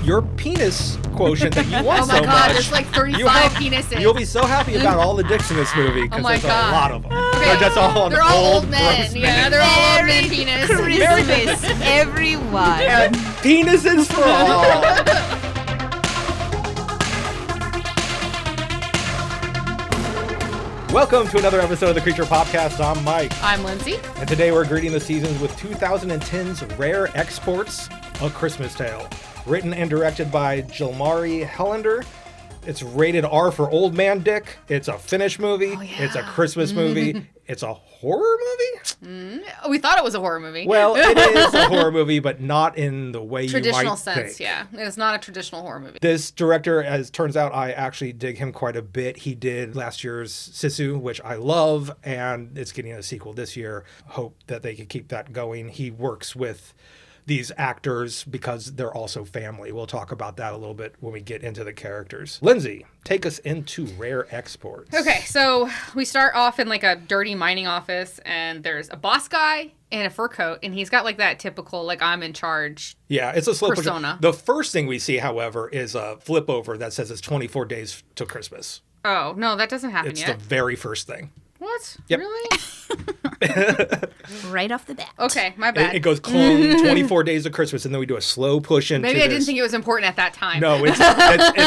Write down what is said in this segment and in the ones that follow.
your penis quotient that you want Oh my so God, much. there's like 35 penises. You'll be so happy about all the dicks in this movie because there's a lot of them. Okay. They're just all They're all old old men. gross Yeah, they're all old men penis. Christmas, everyone. And penises for all. Welcome to another episode of the Creature Podcast. I'm Mike. I'm Lindsay. And today we're greeting the seasons with 2010's rare exports, A Christmas Tale. Written and directed by Jalmari Helander. It's rated R for old man dick. It's a Finnish movie. Oh, yeah. It's a Christmas movie. It's a horror movie? We thought it was a horror movie. Well, it is a horror movie, but not in the way you might traditional sense, think. yeah. It's not a traditional horror movie. This director, as turns out, I actually dig him quite a bit. He did last year's Sisu, which I love, and it's getting a sequel this year. Hope that they can keep that going. He works with these actors because they're also family. We'll talk about that a little bit when we get into the characters. Lindsay, take us into rare exports. Okay, so we start off in like a dirty mining office, and there's a boss guy in a fur coat, and he's got like that typical, like, I'm in charge. Yeah, it's a slow persona. The first thing we see, however, is a flip over that says it's 24 days to Christmas. Oh, no, that doesn't happen It's yet. the very first thing. What? Yep. Really? Right off the bat. Okay, my bad. It goes clone 24 days of Christmas, and then we do a slow push into Maybe I this. didn't think it was important at that time. No, it's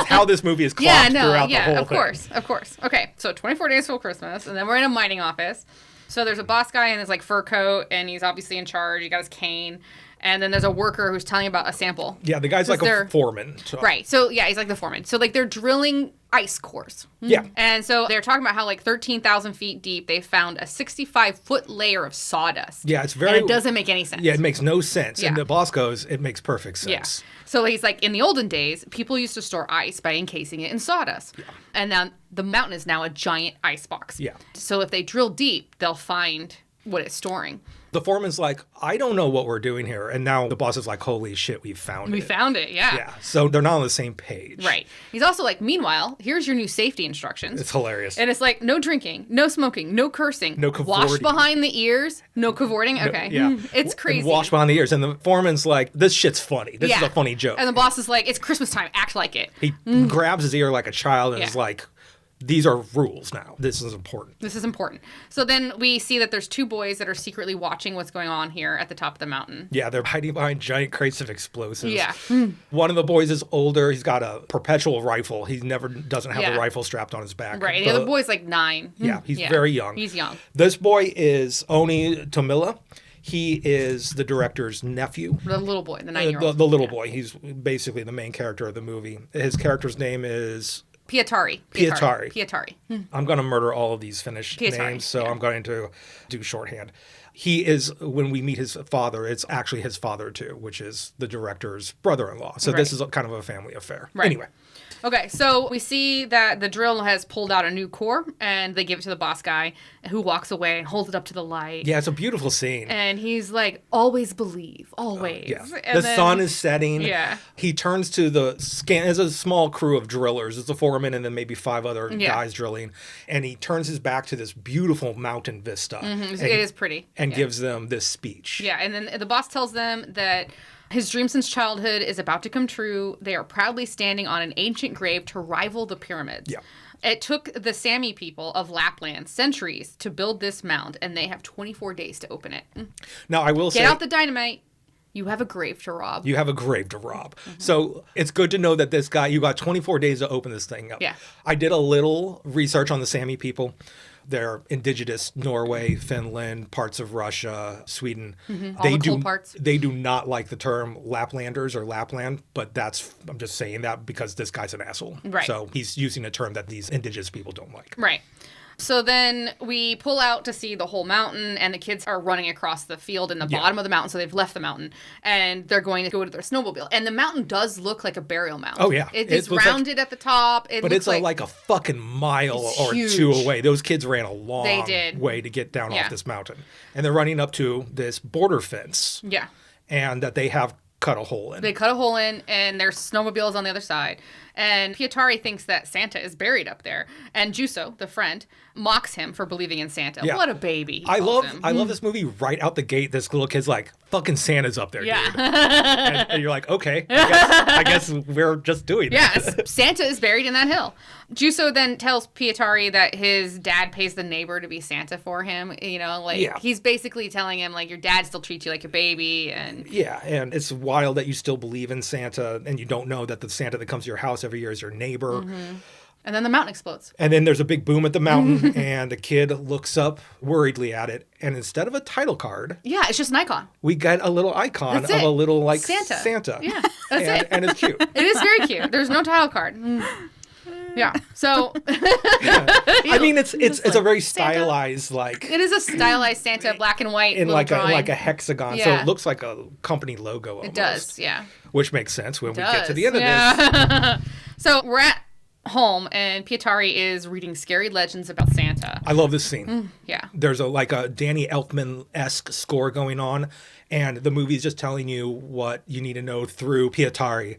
how this movie is clocked throughout the whole of thing. of course. Okay, so 24 days till Christmas, and then we're in a mining office. So there's a boss guy in his like fur coat, and he's obviously in charge. He got his cane, and then there's a worker who's telling about a sample. Yeah, the guy's like a foreman. So. Right. So yeah, he's like the foreman. So like they're drilling ice cores. Yeah. And so they're talking about how like 13,000 feet deep they found a 65-foot layer of sawdust. Yeah, it's very. And it doesn't make any sense. Yeah, it makes no sense. Yeah. And the boss goes, it makes perfect sense. Yeah. So he's like, in the olden days, people used to store ice by encasing it in sawdust. Yeah. And now the mountain is now a giant ice box. Yeah. So if they drill deep, they'll find what it's storing. The foreman's like, I don't know what we're doing here. And now the boss is like, holy shit, we found it. We found it, yeah. Yeah. So they're not on the same page. Right. He's also like, meanwhile, here's your new safety instructions. It's hilarious. And it's like, no drinking, no smoking, no cursing. No cavorting. Wash behind the ears, no cavorting. Okay. Yeah. It's crazy. And wash behind the ears. And the foreman's like, this shit's funny. This is Yeah. a funny joke. And the boss is like, it's Christmas time, act like it. He grabs his ear like a child and Yeah. is like, these are rules now. This is important. This is important. So then we see that there's two boys that are secretly watching what's going on here at the top of the mountain. Yeah, they're hiding behind giant crates of explosives. Yeah. One of the boys is older. He's got a perpetual rifle. He never doesn't have Yeah. the rifle strapped on his back. Right. The other boy's like 9. Yeah, he's very young. He's young. This boy is Oni Tomila. He is the director's nephew. The little boy, the 9-year-old. The little boy. He's basically the main character of the movie. His character's name is Pietari. I'm going to murder all of these Finnish names, so I'm going to do shorthand. He is, when we meet his father, it's actually his father too, which is the director's brother-in-law. So this is kind of a family affair. Right. Anyway. Okay, so we see that the drill has pulled out a new core, and they give it to the boss guy, who walks away and holds it up to the light. Yeah, it's a beautiful scene. And he's like, always believe, always. Yeah. And The sun is setting. Yeah. He turns to there's a small crew of drillers. It's a foreman and then maybe 5 other guys drilling. And he turns his back to this beautiful mountain vista. It is pretty. And gives them this speech. Yeah, and then the boss tells them that his dream since childhood is about to come true. They are proudly standing on an ancient grave to rival the pyramids. Yeah. It took the Sami people of Lapland centuries to build this mound, and they have 24 days to open it. Now, I will say... Get out the dynamite. You have a grave to rob. You have a grave to rob. So it's good to know that this guy, you got 24 days to open this thing up. Yeah. I did a little research on the Sami people. They're indigenous Norway, Finland, parts of Russia, Sweden. All the cool parts. They do not like the term Laplanders or Lapland, but I'm just saying that because this guy's an asshole. Right. So he's using a term that these indigenous people don't like. Right. So then we pull out to see the whole mountain, and the kids are running across the field in the bottom of the mountain, so they've left the mountain, and they're going to go to their snowmobile. And the mountain does look like a burial mound. Oh, yeah. It's rounded at the top. But it's like a fucking mile or huge. 2 away. Those kids ran a long They did. way to get down off this mountain. And they're running up to this border fence. Yeah. And that they have cut a hole in. They cut a hole in, and there's snowmobiles on the other side. And Pietari thinks that Santa is buried up there. And Juso, the friend, mocks him for believing in Santa. Yeah. What a baby. I love this movie right out the gate. This little kid's like, fucking Santa's up there, Yeah. dude. And you're like, okay, I guess we're just doing that. Yes, Santa is buried in that hill. Juso then tells Pietari that his dad pays the neighbor to be Santa for him. He's basically telling him, like, your dad still treats you like a baby. And yeah, and it's wild that you still believe in Santa and you don't know that the Santa that comes to your house every year is your neighbor. And then the mountain explodes. And then there's a big boom at the mountain, and the kid looks up worriedly at it. And instead of a title card, Yeah, it's just an icon. we get a little icon That's of it. a little, like, Santa. Yeah, that's it. And it's cute. It is very cute. There's no title card. Yeah. So I mean, it's a very Santa. stylized, like, it is a stylized Santa, black and white, in little drawing. like a hexagon. So Yeah. it looks like a company logo almost. It does, yeah. Which makes sense when we Does, get to the end of this. yeah. So we're at home, and Pietari is reading scary legends about Santa. I love this scene. Yeah. There's a Danny Elfman-esque score going on, and the movie's just telling you what you need to know through Pietari,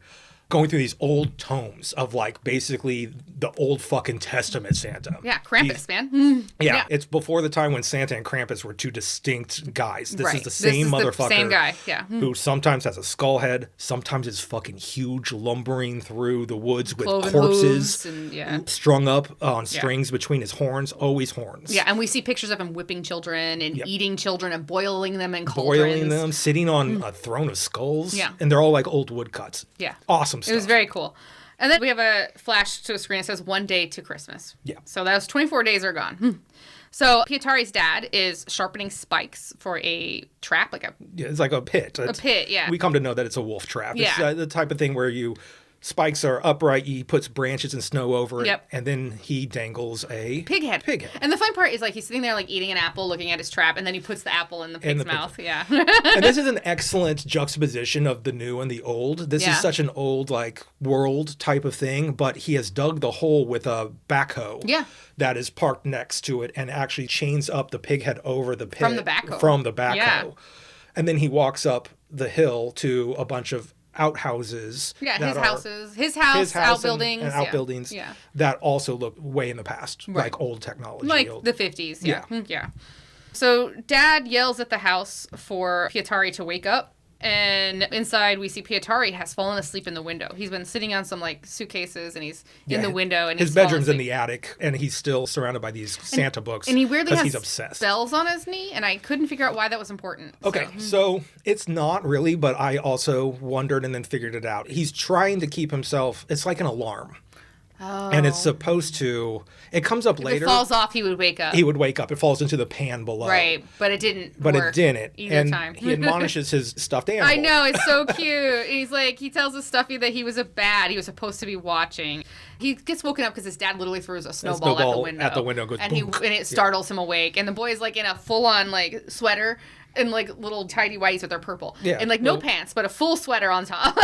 going through these old tomes of, like, basically the old fucking Testament Santa. Yeah, Krampus, man. Yeah, it's before the time when Santa and Krampus were two distinct guys. This Right. is the same motherfucker. Same guy, yeah. Who sometimes has a skull head, sometimes is fucking huge, lumbering through the woods with Cloven corpses hooves and, yeah. strung up on strings between his horns, always horns. Yeah, and we see pictures of him whipping children and eating children and boiling them in cauldrons. Boiling them, sitting on a throne of skulls. Yeah. And they're all like old woodcuts. Yeah. Awesome stuff. It was very cool. And then we have a flash to a screen that says 1 day to Christmas. Yeah. So those 24 days are gone. So Pietari's dad is sharpening spikes for a trap, like It's like a pit. a pit, yeah. We come to know that it's a wolf trap. It's Yeah. the type of thing where spikes are upright, he puts branches and snow over it, Yep. and then he dangles a Pig head. And the fun part is, like, he's sitting there, like, eating an apple, looking at his trap, and then he puts the apple in the pig's mouth. Yeah. And this is an excellent juxtaposition of the new and the old. This Yeah. is such an old, like, world type of thing, but he has dug the hole with a backhoe. Yeah. That is parked next to it and actually chains up the pig head over the pit. From the backhoe. From the backhoe. Yeah. And then he walks up the hill to a bunch of outhouses. Yeah, that his are- houses. His house outbuildings. and outbuildings Yeah. that also look way in the past, Right. like old technology. Like old- the 50s. Yeah. Yeah. Yeah. So Dad yells at the house for Pietari to wake up. And inside, we see Pietari has fallen asleep in the window. He's been sitting on some, like, suitcases, and he's in the window. And his he's fallen bedroom's in asleep. the attic, and he's still surrounded by these Santa books. And he weirdly 'cause has he's obsessed. bells on his knee, and I couldn't figure out why that was important. Okay, so it's not really, but I also wondered and then figured it out. He's trying to keep himself, it's like an alarm. Oh. And it's supposed to, it comes up If later. it falls off, he would wake up. He would wake up. It falls into the pan below. Right, but it didn't But work it didn't. either And time. he admonishes his stuffed animal. I know, it's so cute. He's like, he tells the Stuffy that he was he was supposed to be watching. He gets woken up because his dad literally throws a snowball At the window goes and boom. and it startles him awake. And the boy's like in a full-on, like, sweater and, like, little tidy whities with their purple. Yeah, And, like, no pants, but a full sweater on top.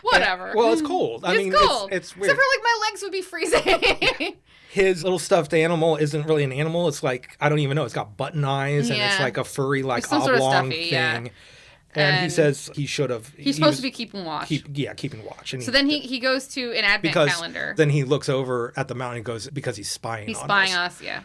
Whatever. Well, it's cold. I mean, cold. it's weird. Except for, like, my legs would be freezing. His little stuffed animal isn't really an animal. It's like, I don't even know. It's got button eyes, and it's Yeah. like a furry, like, It's some sort of oblong stuffy, thing. yeah. And he And says he should have. He's supposed to be keeping watch. keeping watch. And So then he goes to an advent because calendar. then he looks over at the mountain and goes, because he's spying He's on spying us. us, yeah.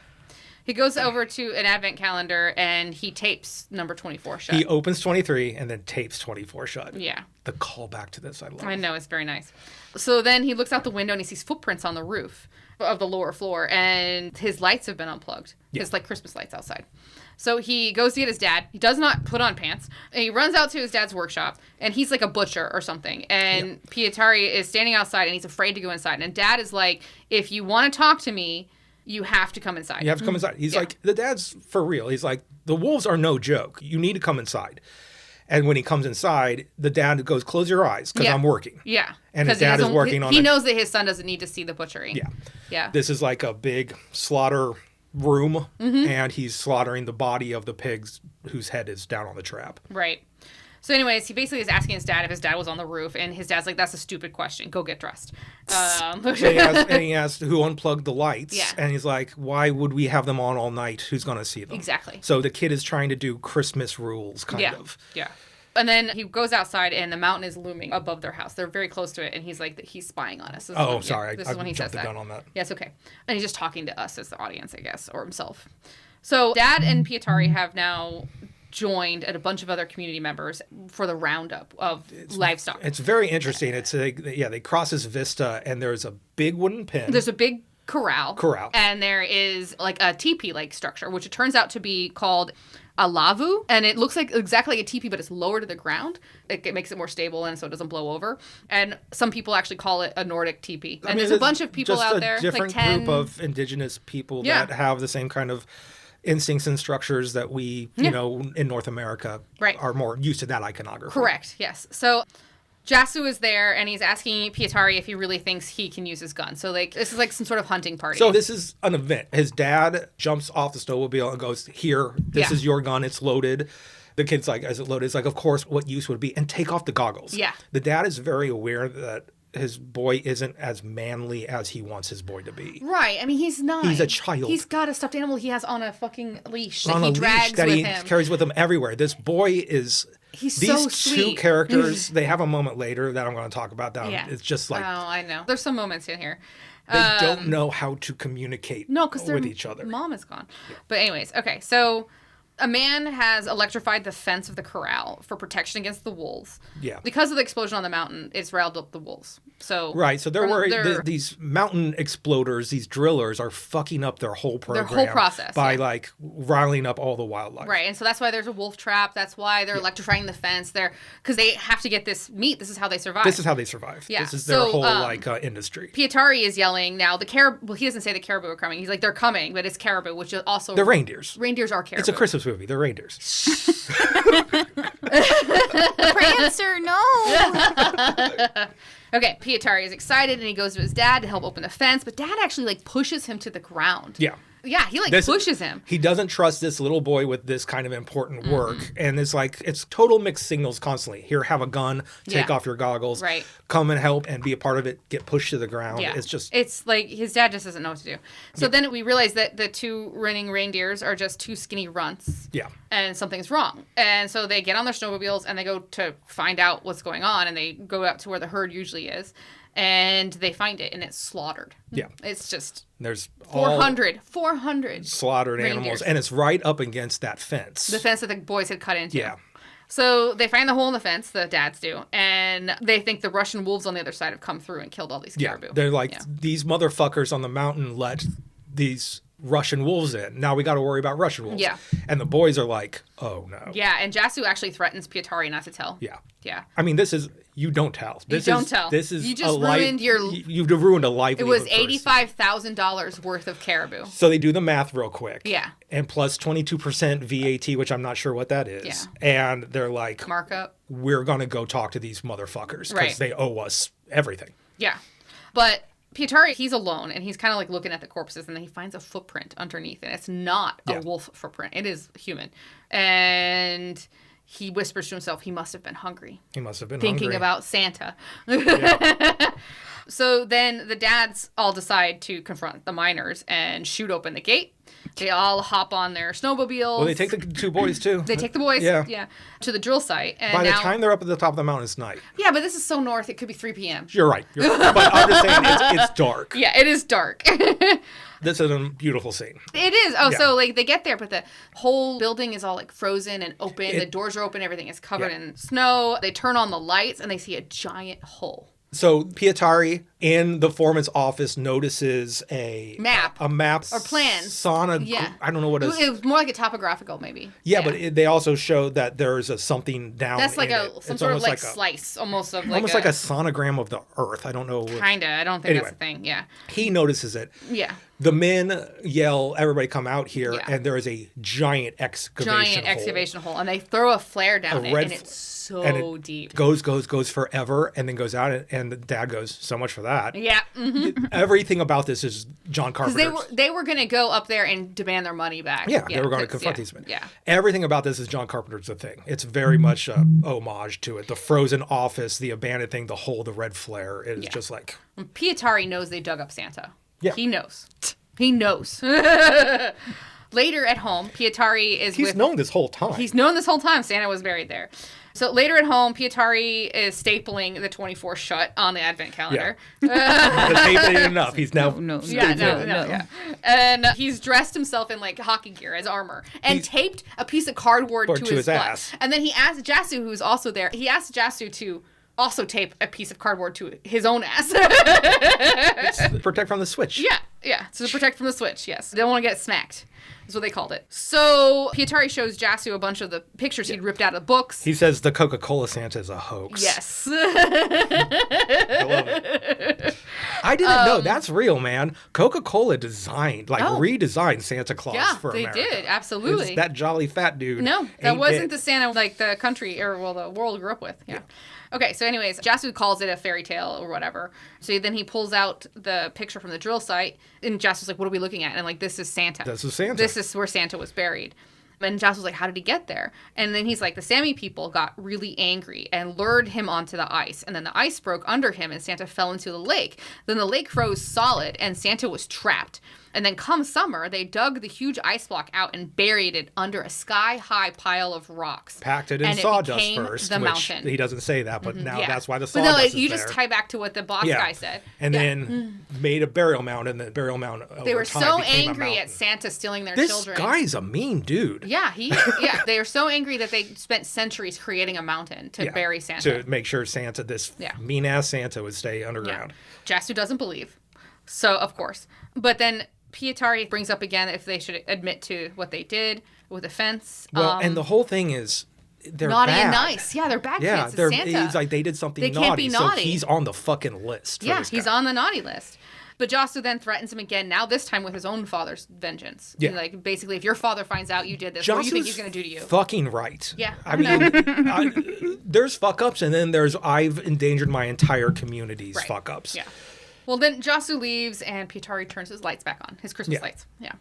He goes over to an advent calendar and he tapes number 24 shut. He opens 23 and then tapes 24 shut. Yeah. The callback to this, I love. I know, it's very nice. So then he looks out the window and he sees footprints on the roof of the lower floor, and his lights have been unplugged. Yeah. His, like, Christmas lights outside. So he goes to get his dad. He does not put on pants. And he runs out to his dad's workshop, and he's like a butcher or something. And Pietari is standing outside, and he's afraid to go inside. And dad is like, if you want to talk to me, you have to come inside. You have to come inside. He's Yeah. like, the dad's for real. He's like, the wolves are no joke. You need to come inside. And when he comes inside, the dad goes, close your eyes, because Yeah. I'm working. Yeah. And his 'Cause he dad is doesn't- working on He it. knows that his son doesn't need to see the butchering. Yeah. Yeah. This is like a big slaughter room, Mm-hmm. and he's slaughtering the body of the pigs whose head is down on the trap. Right. So anyways, he basically is asking his dad if his dad was on the roof, and his dad's like, that's a stupid question. Go get dressed. And he asked who unplugged the lights, Yeah. and he's like, why would we have them on all night? Who's going to see them? Exactly. So the kid is trying to do Christmas rules, kind Yeah. of. Yeah. And then he goes outside, and the mountain is looming above their house. They're very close to it, and he's like, he's spying on us. Sorry. This is when he says jumped the gun on that. Yeah, it's okay. And he's just talking to us as the audience, I guess, or himself. So Dad and Pietari have now joined and a bunch of other community members for the roundup of livestock. It's very interesting. It's they cross this vista, and there's a big wooden pen. There's a big corral. And there is like a teepee-like structure, which it turns out to be called a lavu. And it looks like exactly like a teepee, but it's lower to the ground. It makes it more stable, and so it doesn't blow over. And some people actually call it a Nordic teepee. And there's a bunch of people out there. Just a different group of indigenous people that have the same kind of instincts and structures that we, you know, in North America are more used to that iconography. Correct, yes. So Jasu is there, and he's asking Pietari if he really thinks he can use his gun. So, like, this is like some sort of hunting party. So this is an event. His dad jumps off the snowmobile and goes, here, this is your gun. It's loaded. The kid's like, is it loaded? It's like, of course, what use would it be? And take off the goggles. Yeah. The dad is very aware that his boy isn't as manly as he wants his boy to be. Right. I mean, he's 9. He's a child. He's got a stuffed animal he has on a fucking leash that on he a drags leash that with he him. carries with him everywhere. This boy is... He's These so sweet. two characters, they have a moment later that I'm going to talk about. It's just like... Oh, I know. There's some moments in here. They don't know how to communicate with each other. Mom is gone. Yeah. But anyways, okay, so... A man has electrified the fence of the corral for protection against the wolves. Yeah. Because of the explosion on the mountain, it's riled up the wolves. So right. So they're worried. These mountain exploders, these drillers, are fucking up their whole program. Their whole process. By like riling up all the wildlife. Right. And so that's why there's a wolf trap. That's why they're electrifying the fence. Because they have to get this meat. This is how they survive. Yeah. This is their whole industry. Pietari is yelling now. The caribou. Well, he doesn't say the caribou are coming. He's like, they're coming, but it's caribou, which is also the reindeers. Reindeers are caribou. It's a Christmas movie. The reindeers. Prancer, no. Okay, Pietari is excited, and he goes to his dad to help open the fence, but Dad actually like pushes him to the ground. Yeah. Yeah, he pushes him. He doesn't trust this little boy with this kind of important work. And it's total mixed signals constantly. Here, have a gun, take off your goggles, come and help and be a part of it, get pushed to the ground. Yeah. It's like his dad just doesn't know what to do. So then we realize that the two running reindeers are just two skinny runts. Yeah. And something's wrong. And so they get on their snowmobiles and they go to find out what's going on, and they go out to where the herd usually is. And they find it, and it's slaughtered. Yeah. It's just... There's 400 slaughtered reindeers. animals, and it's right up against that fence. The fence that the boys had cut into. Yeah. So they find the hole in the fence, the dads do, and they think the Russian wolves on the other side have come through and killed all these caribou. They're like, these motherfuckers on the mountain let these Russian wolves in. Now we got to worry about Russian wolves. Yeah. And the boys are like, oh no. Yeah, and Jasu actually threatens Pietari not to tell. Yeah. Yeah. I mean, this is... You don't tell. This tell. This is you just ruined You've ruined a livelihood. It was $85,000 worth of caribou. So they do the math real quick. Yeah. And plus 22% VAT, which I'm not sure what that is. Yeah. And they're like, markup. We're gonna go talk to these motherfuckers because they owe us everything. Yeah, but Pietari, he's alone, and he's kind of like looking at the corpses, and then he finds a footprint underneath, and it's not a wolf footprint. It is human, and he whispers to himself, he must have been hungry. He must have been thinking hungry. about Santa. Yeah. So then the dads all decide to confront the miners and shoot open the gate. They all hop on their snowmobiles. Well, they take the two boys, too. They take the boys, to the drill site. And by the time they're up at the top of the mountain, it's night. Yeah, but this is so north, it could be 3 p.m. You're right. But I'm just saying, it's dark. Yeah, it is dark. This is a beautiful scene. It is. Oh, so like they get there, but the whole building is all like frozen and open. The doors are open. Everything is covered in snow. They turn on the lights and they see a giant hole. So Pietari in the foreman's office notices a map or plans. I don't know what it is. It was more like a topographical, maybe. Yeah, but they also show that there's something down. That's like some sort of like slice, almost like a sonogram of the earth. I don't know. Kinda. I don't think that's a thing. Yeah. He notices it. Yeah. The men yell, "Everybody come out here!" And there is a giant excavation hole, and they throw a flare down it, and it's so deep. Goes forever, and then goes out, and the dad goes, "So much for that." Yeah. Mm-hmm. Everything about this is John Carpenter's. Because they were going to go up there and demand their money back. Yeah, they were going to confront these men. Yeah. Everything about this is John Carpenter's The Thing. It's very much a homage to it. The frozen office, the abandoned thing, the hole, the red flare. It is just like... Pietari knows they dug up Santa. Yeah. He knows. Later at home, Pietari is He's known this whole time. He's known this whole time Santa was buried there. So later at home, Pietari is stapling the 24 shut on the advent calendar. Yeah. The tape ain't enough. He's now No. Yeah. And he's dressed himself in like hockey gear as armor and taped a piece of cardboard to his butt. ass. And then he asked Jasu, who's also there, Jasu to also tape a piece of cardboard to his own ass. Protect from the switch. Yeah. So to protect from the switch, yes. They don't want to get smacked. That's what they called it. So Pietari shows Jasu a bunch of the pictures he'd ripped out of books. He says the Coca-Cola Santa is a hoax. Yes. I love it. I didn't know. That's real, man. Coca-Cola redesigned Santa Claus for America. Yeah, they did. Absolutely. It's that jolly fat dude. No, that wasn't the Santa like the country or the world grew up with. Yeah. Okay, so anyways, Jasu calls it a fairy tale or whatever. So then he pulls out the picture from the drill site, and Jasu's like, what are we looking at? And I'm like, this is Santa. This is Santa. This is where Santa was buried. And Jasu's like, how did he get there? And then he's like, the Sami people got really angry and lured him onto the ice. And then the ice broke under him, and Santa fell into the lake. Then the lake froze solid, and Santa was trapped. And then come summer, they dug the huge ice block out and buried it under a sky-high pile of rocks. Packed it in and sawdust it became first, the which mountain. he doesn't say that, but now that's why the But sawdust no, you is just there. tie back to what the boss guy said. And then made a burial mound, and the burial mound They were over time so became a angry mountain. at Santa stealing their This children. guy's a mean dude. Yeah, they were so angry that they spent centuries creating a mountain to bury Santa. To make sure Santa, this mean-ass Santa, would stay underground. Yeah. Jasu doesn't believe. So, of course. But then Pietari brings up again if they should admit to what they did with the fence. Well, and the whole thing is they're naughty bad. and nice. Yeah, they're bad kids. It's Santa. He's like, they did something They naughty, can't be naughty. so he's on the fucking list for this guy. He's on the naughty list. But Jasu then threatens him again, now this time with his own father's vengeance. Yeah. Like, basically, if your father finds out you did this, what do you think he's going to do to you? Fucking right. Yeah. I mean, there's fuck-ups, and then there's I've endangered my entire community's fuck-ups. Yeah. Well, then Jasu leaves, and Pietari turns his lights back on, his Christmas lights. Yeah.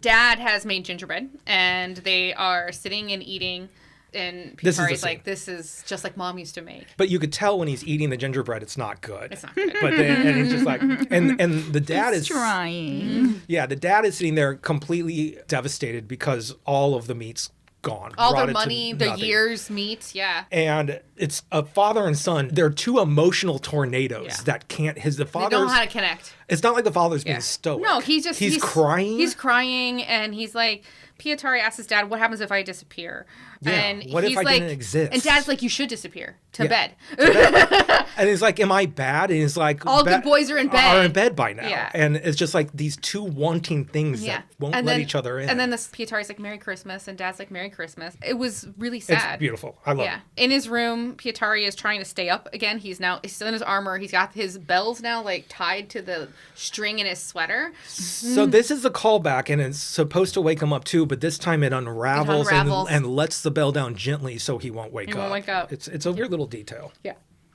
Dad has made gingerbread, and they are sitting and eating, and Pietari's like, this is just like Mom used to make. But you could tell when he's eating the gingerbread, it's not good. It's not good. But then, and he's just like, and the dad is trying. Yeah, the dad is sitting there completely devastated because all of the meat's gone. All their rotted to money, the nothing. year's meat, And it's a father and son. They're two emotional tornadoes that can't. The They father's. don't know how to connect. It's not like the father's being stoic. No, he's crying. He's crying, and he's like, Pietari asks his dad, what happens if I disappear? Yeah, And what if he's I like, didn't exist? And Dad's like, you should disappear to bed. And he's like, am I bad? And he's like, all good boys are in bed. Are in bed by now. Yeah. And it's just like these two wanting things that won't let each other in. And then this Pietari's like, Merry Christmas, and Dad's like, Merry Christmas. It was really sad. It's beautiful. I love it. In his room, Pietari is trying to stay up again. He's still in his armor. He's got his bells now like tied to the string in his sweater. So this is a callback, and it's supposed to wake him up too, but this time it unravels. And lets the bell down gently so he won't wake up. It's a weird little detail. Yeah.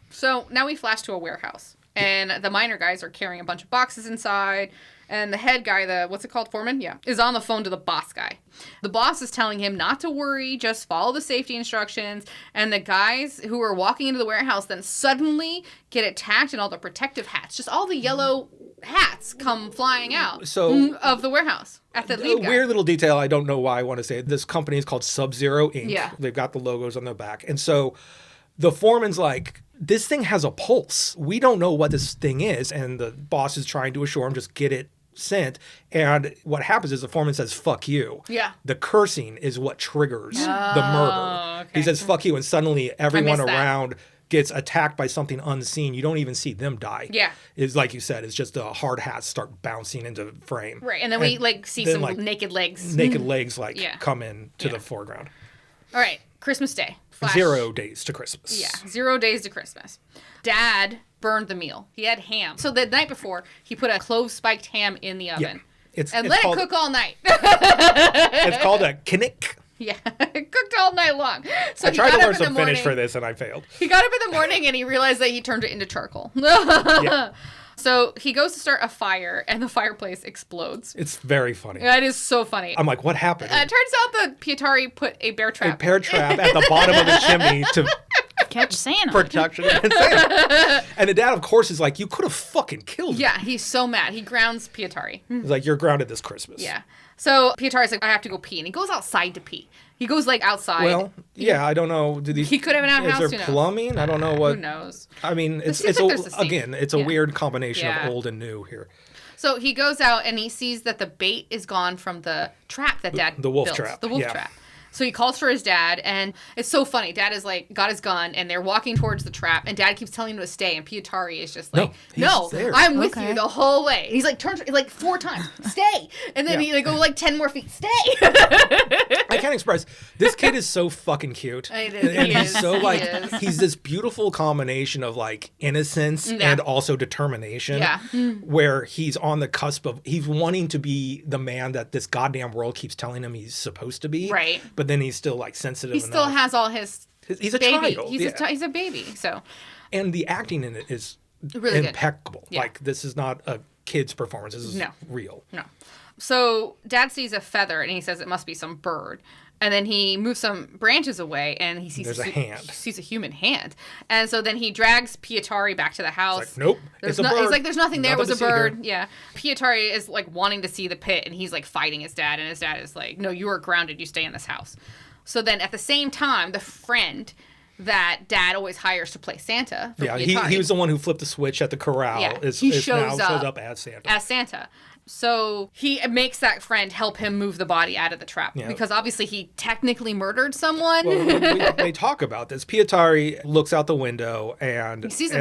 So now we flash to a warehouse, and the miner guys are carrying a bunch of boxes inside, and the head guy, what's it called, foreman? Yeah, is on the phone to the boss guy. The boss is telling him not to worry, just follow the safety instructions, and the guys who are walking into the warehouse then suddenly get attacked, and all the protective hats, just all the yellow hats come flying out of the warehouse at the lead guy. Weird little detail, I don't know why I want to say it. This company is called Sub-Zero Inc. Yeah. They've got the logos on their back. And so the foreman's like, this thing has a pulse. We don't know what this thing is. And the boss is trying to assure him, just get it sent. And what happens is the foreman says, fuck you. Yeah. The cursing is what triggers the murder. Okay. He says, fuck you. And suddenly everyone around gets attacked by something unseen. You don't even see them die. Yeah. It's like you said, it's just the hard hats start bouncing into frame. Right. And then we see some naked legs. Naked legs come in to the foreground. All right. Christmas Day. Flash. 0 days to Christmas. Yeah, 0 days to Christmas. Dad burned the meal. He had ham. So the night before, he put a clove-spiked ham in the oven. Yeah. And let it cook all night. It's called a kinnick. Yeah, it cooked all night long. So I tried to learn some Finnish for this, and I failed. He got up in the morning, and he realized that he turned it into charcoal. Yeah. So he goes to start a fire, and the fireplace explodes. It's very funny. It is so funny. I'm like, what happened? It turns out that Pietari put a bear trap. A bear trap at the bottom of the chimney to catch Santa. Protection against Santa. And the dad, of course, is like, you could have fucking killed me. Yeah, he's so mad. He grounds Pietari. He's like, you're grounded this Christmas. Yeah. So Pietari's like, I have to go pee. And he goes outside to pee. He goes like outside. Well, yeah, I don't know. He could have an outhouse. Is there plumbing? I don't know what. Who knows? I mean, it's a weird combination of old and new here. So he goes out and he sees that the bait is gone from the trap that Dad the wolf built. trap. The wolf trap. So he calls for his dad, and it's so funny. Dad is like, got his gun, and they're walking towards the trap, and Dad keeps telling him to stay, and Pietari is just like, no, I'm with you the whole way. He's like, turns like 4 times, stay, and then they go like 10 more feet, stay. I can't express. This kid is so fucking cute. He's this beautiful combination of like innocence and also determination. Yeah. Where he's on the cusp of, he's wanting to be the man that this goddamn world keeps telling him he's supposed to be. Right. But then he's still like sensitive enough. He still has all his he's a baby. child. He's a baby. So. And the acting in it is really impeccable. Yeah. Like, this is not a kid's performance. This is real. No. So Dad sees a feather and he says it must be some bird. And then he moves some branches away and he sees there's a hand. He sees a human hand. And so then he drags Pietari back to the house. It's like, nope, it's a bird. He's like, there's nothing there. It was a bird. Here. Yeah. Pietari is like wanting to see the pit and he's like fighting his dad. And his dad is like, no, you are grounded. You stay in this house. So then at the same time, the friend that Dad always hires to play Santa for Pietari. He was the one who flipped the switch at the corral. Yeah, he shows up as Santa. As Santa. So he makes that friend help him move the body out of the trap because obviously he technically murdered someone. Well, they talk about this. Pietari looks out the window and he sees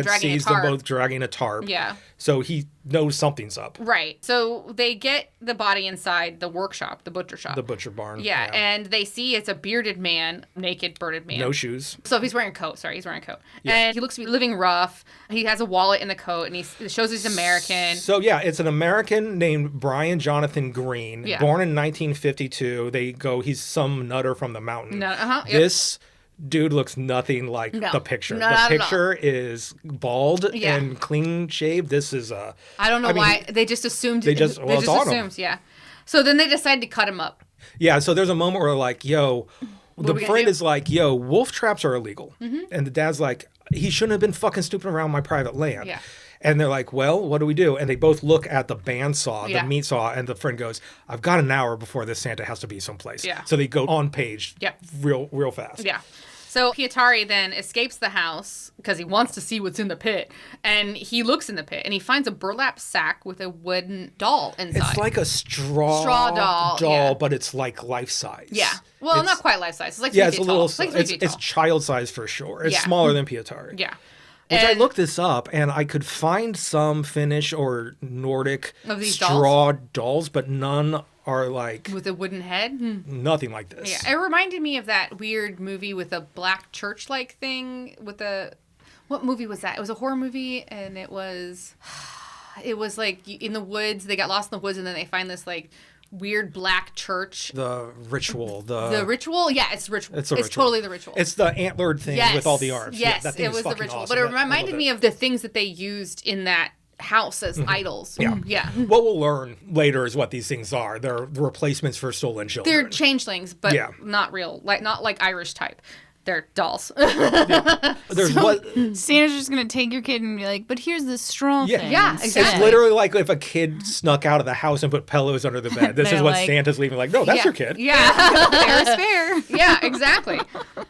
them both dragging a tarp. Yeah. So he knows something's up. Right. So they get the body inside the workshop, the butcher shop. The butcher barn. Yeah. And they see it's a bearded man, naked, bearded man. No shoes. So he's wearing a coat. He's wearing a coat. Yeah. And he looks to be living rough. He has a wallet in the coat and he shows he's American. So yeah, it's an American named Brian Jonathan Green, born in 1952. He's some nutter from the mountain. This dude looks nothing like the picture. The picture is bald and clean shaved. This is I don't know why. They just assumed. They just assumed. Yeah. So then they decide to cut him up. Yeah. So there's a moment where like, yo, the friend is like, yo, wolf traps are illegal. Mm-hmm. And the dad's like, he shouldn't have been fucking snooping around my private land. Yeah. And they're like, well, what do we do? And they both look at the bandsaw, the meat saw, and the friend goes, I've got an hour before this Santa has to be someplace. Yeah. So they go on page real fast. Yeah. So Pietari then escapes the house because he wants to see what's in the pit. And he looks in the pit and he finds a burlap sack with a wooden doll inside. It's like a straw doll, but it's like life size. Yeah. Well, not quite life size. It's like 3 feet it's a tall. little. It's child size for sure. It's smaller than Pietari. Yeah. Which I looked this up, and I could find some Finnish or Nordic of these straw dolls, but none are like... With a wooden head? Nothing like this. Yeah, it reminded me of that weird movie with a black church-like thing with a... What movie was that? It was a horror movie, and it was... It was like in the woods. They got lost in the woods, and then they find this like... weird black church. The ritual. The ritual? Yeah, it's ritual. It's ritual. Totally the ritual. It's the antlered thing with all the arms. Yes, that thing it was the ritual. Awesome. But it reminded me of the things that they used in that house as idols. Yeah. Yeah. What we'll learn later is what these things are. They're replacements for stolen children. They're changelings, but not real. Not like Irish type. They're dolls. There's Santa's just going to take your kid and be like, but here's this straw thing. Yeah, exactly. It's literally like if a kid snuck out of the house and put pillows under the bed. This is what Santa's leaving. Like, no, that's your kid. Yeah. Fair is fair. Yeah, exactly.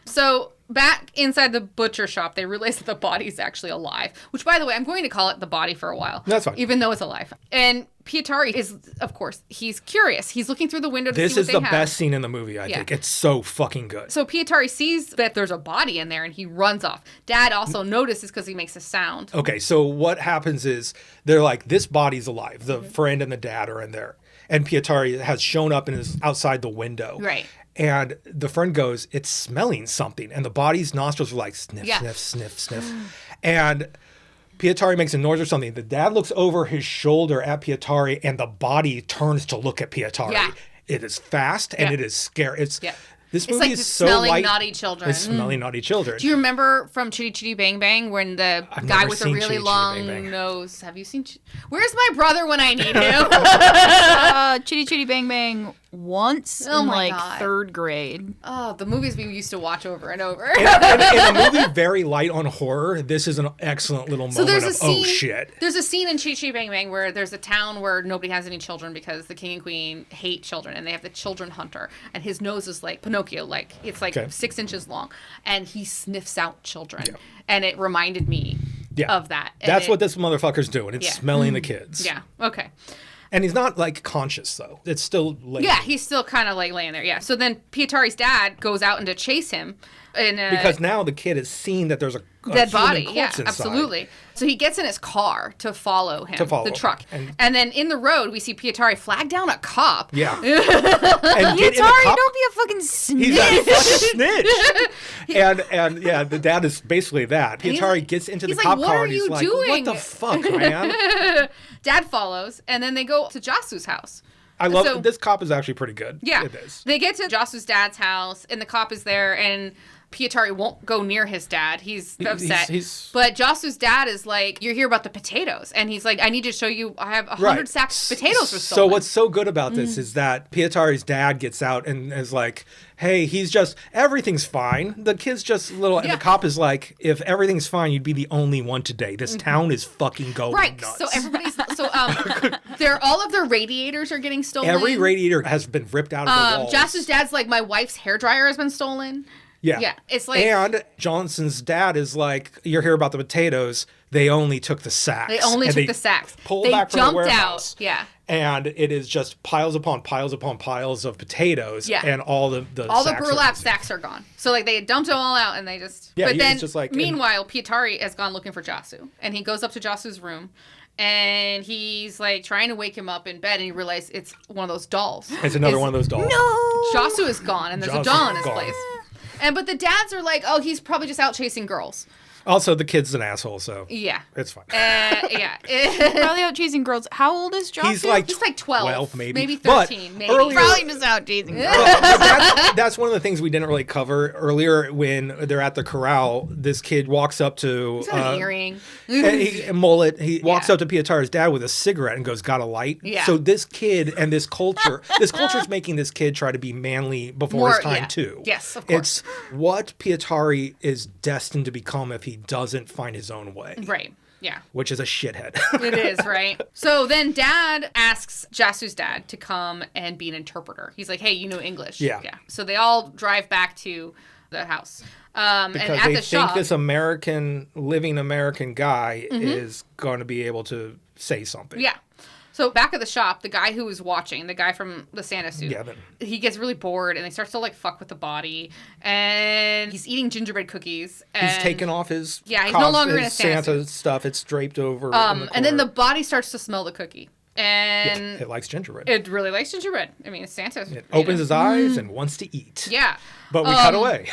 So back inside the butcher shop, they realize that the body's actually alive. Which, by the way, I'm going to call it the body for a while. That's fine. Even though it's alive. And Pietari is, of course, he's curious. He's looking through the window to see what they have. This is the best scene in the movie, I think. It's so fucking good. So Pietari sees that there's a body in there and he runs off. Dad also notices because he makes a sound. Okay, so what happens is they're like, this body's alive. The friend and the dad are in there. And Pietari has shown up and is outside the window. Right. And the friend goes, it's smelling something. And the body's nostrils are like, sniff, sniff, sniff, sniff. And Pietari makes a noise or something. The dad looks over his shoulder at Pietari, and the body turns to look at Pietari. Yeah. It is fast, and it is scary. This movie is so smelling light. Naughty Children. It's smelling Naughty Children. Do you remember from Chitty Chitty Bang Bang when the guy with the really long nose? Have you seen? Where's my brother when I need him? Chitty Chitty Bang Bang. once Oh in my like God. 3rd grade. Oh, the movies we used to watch over and over. In a movie very light on horror, this is an excellent little moment there's of, a scene, oh, shit. There's a scene in Chi Chi Bang Bang where there's a town where nobody has any children because the king and queen hate children, and they have the children hunter, and his nose is like Pinocchio, like it's like 6 inches long, and he sniffs out children. Yeah. And it reminded me of that. And That's what this motherfucker's doing. It's smelling the kids. Yeah, okay. And he's not, like, conscious, though. It's still laying. Yeah, he's still kind of like laying there. Yeah. So then Pietari's dad goes out and to chase him. Because now the kid has seen that there's a dead human body. corpse Yeah, inside. absolutely. So he gets in his car to follow him, the truck. him. And then in the road, we see Pietari flag down a cop. Yeah. And get in the Pietari, cop. don't be a fucking snitch. He's a fucking snitch. and yeah, the dad is basically that. Pietari gets into the he's like, cop "What car are and he's you like, doing?" what the fuck, man? Dad follows, and then they go to Jasu's house. I love So- this cop is actually pretty good. Yeah. It is. They get to Jasu's dad's house, and the cop is there, and Pietari won't go near his dad. He's upset. But Jasu's dad is like, you're here about the potatoes. And he's like, I need to show you, I have 100 sacks of potatoes were stolen. So what's so good about this is that Pietari's dad gets out and is like, hey, everything's fine. The kid's just little, and the cop is like, if everything's fine, you'd be the only one today. This town is fucking going nuts. So everybody's, all of their radiators are getting stolen. Every radiator has been ripped out of the walls. Jasu's dad's like, my wife's hairdryer has been stolen. Yeah. Yeah. It's like. And Johnson's dad is like, you're here about the potatoes. They only took the sacks. They only took the sacks. Pulled they back from the jumped warehouse. out. Yeah. And it is just piles upon piles upon piles of potatoes. Yeah. And all the burlap sacks are gone. So like they dumped them all out and they just. Yeah. But then, it's just like, meanwhile, Pietari has gone looking for Jasu, and he goes up to Jasu's room. And he's like trying to wake him up in bed, and he realizes it's one of those dolls. It's another one of those dolls. No. Jasu is gone, and there's a doll in his place. But the dads are like, oh, he's probably just out chasing girls. Also, the kid's an asshole, so yeah, it's fine. Yeah. Probably out chasing girls. How old is Josh? He's like 12, maybe 13, maybe. Earlier, probably just out chasing girls. that's one of the things we didn't really cover earlier when they're at the corral. This kid walks up to He's got an earring, a mullet. He walks up to Pietari's dad with a cigarette and goes, "Got a light?" Yeah. So this kid and this culture is making this kid try to be manly before his time too. Yes, of course. It's what Pietari is destined to become if he doesn't find his own way. Right. Yeah. Which is a shithead. It is, right? So then dad asks Jasu's dad to come and be an interpreter. He's like, hey, you know English. Yeah. So they all drive back to the house. Because and at they the think shop, this living American guy is going to be able to say something. Yeah. So back at the shop, the guy who was watching, the guy from the Santa suit, he gets really bored and he starts to like fuck with the body, and he's eating gingerbread cookies. And he's taken off his he's no longer in a Santa stuff. It's draped over. And then the body starts to smell the cookie. And it likes gingerbread. It really likes gingerbread. I mean, it's Santa. It opens his eyes and wants to eat. Yeah. But we cut away.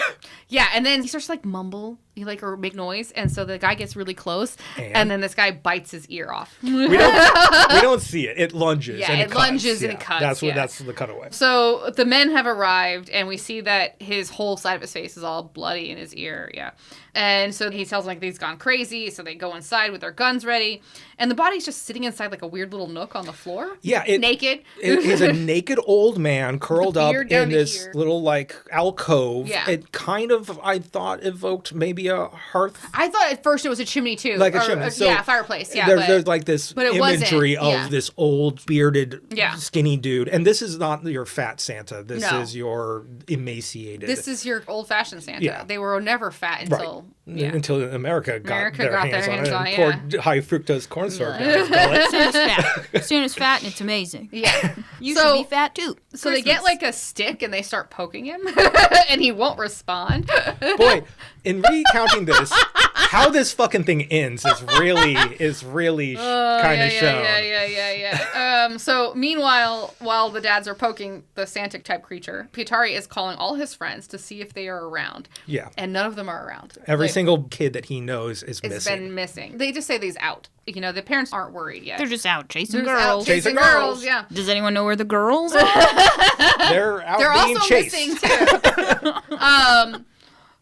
Yeah, and then he starts to like mumble, or make noise, and so the guy gets really close, and then this guy bites his ear off. We don't see it. It lunges. Yeah, and it lunges and it cuts. That's the cutaway. So the men have arrived, and we see that his whole side of his face is all bloody in his ear. Yeah. And so he tells them like he's gone crazy, so they go inside with their guns ready, and the body's just sitting inside like a weird little nook on the floor. Yeah, naked. He's a naked old man curled up in this little like alcove. Yeah. It kind of, I thought, evoked maybe a hearth. I thought at first it was a chimney too, like a chimney. So fireplace. Yeah, there's like this imagery of this old bearded, skinny dude, and this is not your fat Santa. This is your emaciated. This is your old-fashioned Santa. Yeah. They were never fat until. Right. Yeah. Until America got their hands on it. Yeah. Poured high fructose corn syrup down his gullet. Santa's fat. Santa's fat and it's amazing. Yeah. You should be fat too. So they get like a stick and they start poking him and he won't respond. Boy, in recounting this, how this fucking thing ends is really kind of shown. Yeah. So meanwhile, while the dads are poking the Santa type creature, Pietari is calling all his friends to see if they are around. Yeah. And none of them are around. Every single kid that he knows is missing. It's been missing. They just say that he's out. The parents aren't worried yet. They're just out chasing They're girls. Out chasing girls, yeah. Does anyone know where the girls are? They're out They're being also chased. missing too.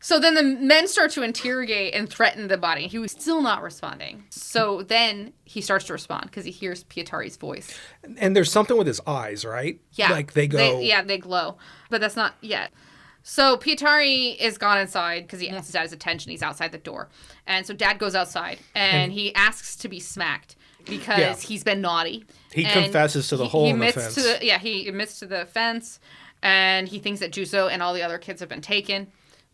So then the men start to interrogate and threaten the body. He was still not responding. So then he starts to respond because he hears Pietari's voice. And there's something with his eyes, right? Yeah. Like they go... They glow. But that's not yet. So Pietari is gone inside because he wants his dad's attention. He's outside the door. And so dad goes outside and he asks to be smacked because he's been naughty. He confesses to the hole in the fence. He admits to the fence. And he thinks that Juso and all the other kids have been taken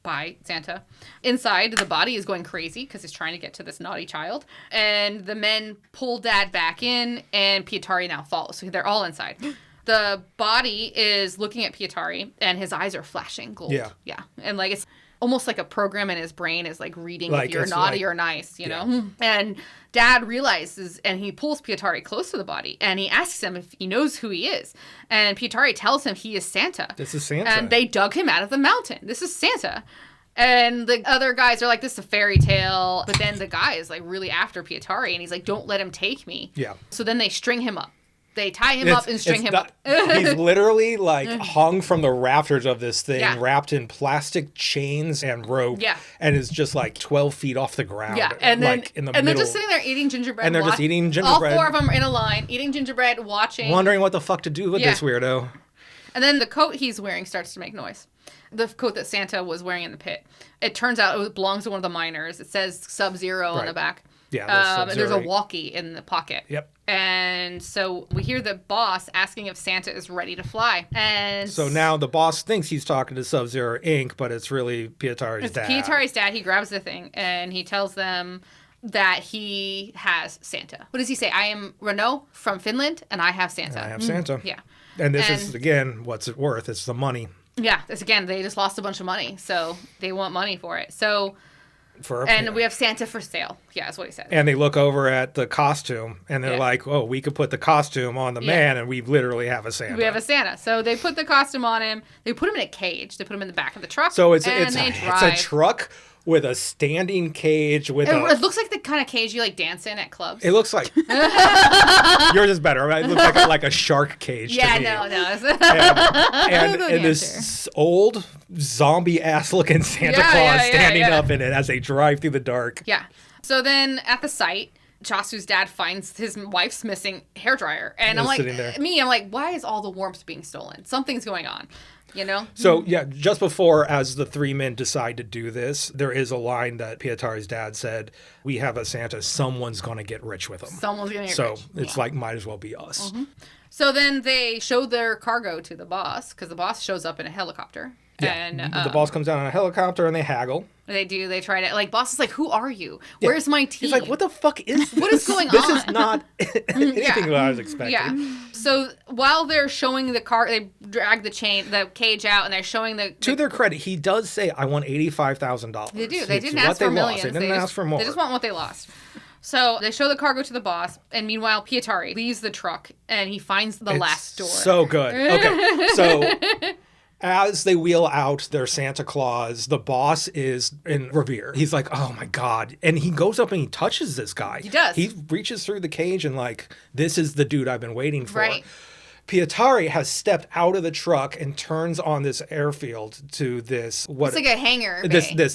by Santa. Inside, the body is going crazy because he's trying to get to this naughty child. And the men pull dad back in, and Pietari now follows. So they're all inside. The body is looking at Pietari, and his eyes are flashing gold. Yeah. And like it's almost like a program in his brain is like reading if you're naughty or nice, you know? And dad realizes, and he pulls Pietari close to the body, and he asks him if he knows who he is. And Pietari tells him he is Santa. This is Santa. And they dug him out of the mountain. This is Santa. And the other guys are like, this is a fairy tale. But then the guy is like really after Pietari, and he's like, don't let him take me. Yeah. So then they string him up. They tie him up and string him up. He's literally like hung from the rafters of this thing, wrapped in plastic chains and rope, and is just like 12 feet off the ground. Yeah, and then like in the and middle. they're just sitting there eating gingerbread. And they're just eating gingerbread. All four of them are in a line, eating gingerbread, watching, wondering what the fuck to do with this weirdo. And then the coat he's wearing starts to make noise. The coat that Santa was wearing in the pit. It turns out it belongs to one of the miners. It says Sub-Zero on the back. Yeah, and there's a walkie in the pocket. Yep. And so we hear the boss asking if Santa is ready to fly. And so now the boss thinks he's talking to Sub-Zero Inc., but it's really Pietari's dad. Pietari's dad. He grabs the thing and he tells them that he has Santa. What does he say? I am Renault from Finland and I have Santa. I have Santa. Yeah. And this is, again, what's it worth? It's the money. Yeah. It's, again, they just lost a bunch of money. So they want money for it. So... we have Santa for sale. Yeah, that's what he said. And they look over at the costume, and they're like, oh, we could put the costume on the man, and we literally have a Santa. We have a Santa. So they put the costume on him. They put him in a cage. They put him in the back of the truck. So it's a truck with a standing cage with it looks like the kind of cage you like dance in at clubs. It looks like yours is better, right? It looks like a shark cage. Yeah, to me. no. And this old zombie ass looking Santa Claus standing up in it as they drive through the dark. Yeah. So then at the site, Chasu's dad finds his wife's missing hairdryer. And I'm like, why is all the warmth being stolen? Something's going on. You know? So, just before, as the three men decide to do this, there is a line that Pietari's dad said, we have a Santa, someone's going to get rich with him. Someone's going to get rich. So, it's like, might as well be us. Mm-hmm. So then they show their cargo to the boss, because the boss shows up in a helicopter. Yeah. And the boss comes down on a helicopter and they haggle. They do. They try to, like, boss is like, who are you? Where's my team? He's like, what the fuck is this? What is going this on? This is not anything that I was expecting. Yeah. So while they're showing the car, they drag the cage out and they're showing the... To their credit, he does say, I want $85,000. They do. They didn't ask for millions. They didn't ask for more. They just want what they lost. So they show the cargo to the boss, and meanwhile, Pietari leaves the truck, and he finds the last door. So good. Okay, so as they wheel out their Santa Claus, the boss is in revere. He's like, oh my God. And he goes up and he touches this guy. He does. He reaches through the cage and like, this is the dude I've been waiting for. Right. Pietari has stepped out of the truck and turns on this airfield to this it's like a hangar.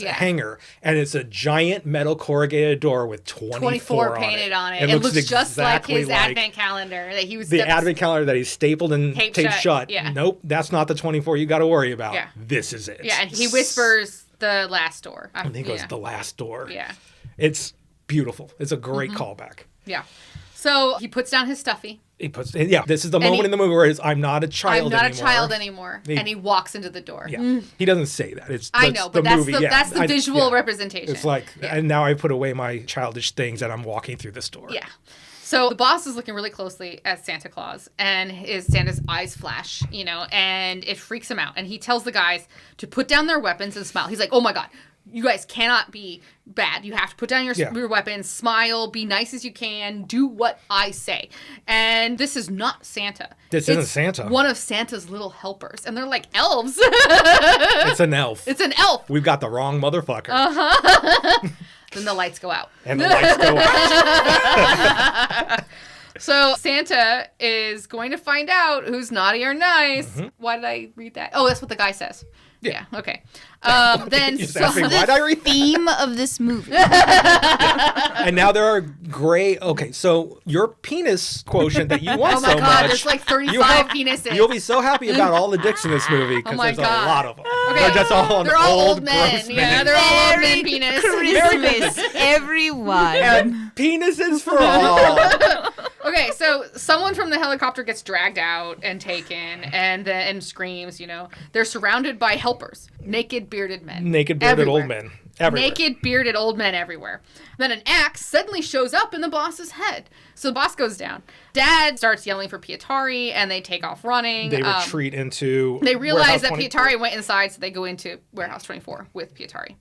Hangar, and it's a giant metal corrugated door with 24 painted on it. It looks just like his advent calendar that he was advent calendar that he stapled and taped shut. Yeah. Nope, that's not the 24 you got to worry about. Yeah. This is it. Yeah, and he whispers the last door. I think it goes the last door. Yeah. It's beautiful. It's a great callback. Yeah. So he puts down his stuffy. This is the moment in the movie where it's, I'm not a child anymore. And he walks into the door. Yeah. He doesn't say that. That's the visual representation. It's like, and now I put away my childish things and I'm walking through this door. Yeah. So the boss is looking really closely at Santa Claus, and Santa's eyes flash, and it freaks him out. And he tells the guys to put down their weapons and smile. He's like, oh my God, you guys cannot be bad. You have to put down your weapons, smile, be nice as you can, do what I say. And this is not Santa. This isn't Santa. One of Santa's little helpers. And they're like elves. It's an elf. It's an elf. We've got the wrong motherfucker. Then the lights go out. And the lights go out. So Santa is going to find out who's naughty or nice. Mm-hmm. Why did I read that? Oh, that's what the guy says. Yeah. Okay. Then You just asked me why, Diary? Theme of this movie. And now there are gray. Okay, so your penis quotient that you want Oh my so God, much. there's like 35 you have- penises. You'll be so happy about all the dicks in this movie because Oh my there's God. a lot of them. Okay, They're just all they're all old old men. gross Yeah, they're all old men Merry penis. Christmas, everyone. And penises for all. Okay, so someone from the helicopter gets dragged out and taken and screams, They're surrounded by helpers. Naked bearded men. Naked bearded everywhere. old men. Everywhere. Naked bearded old men everywhere. Then an axe suddenly shows up in the boss's head. So the boss goes down. Dad starts yelling for Pietari and they take off running. They retreat into. They realize Warehouse that 24. Pietari went inside, so they go into Warehouse 24 with Pietari.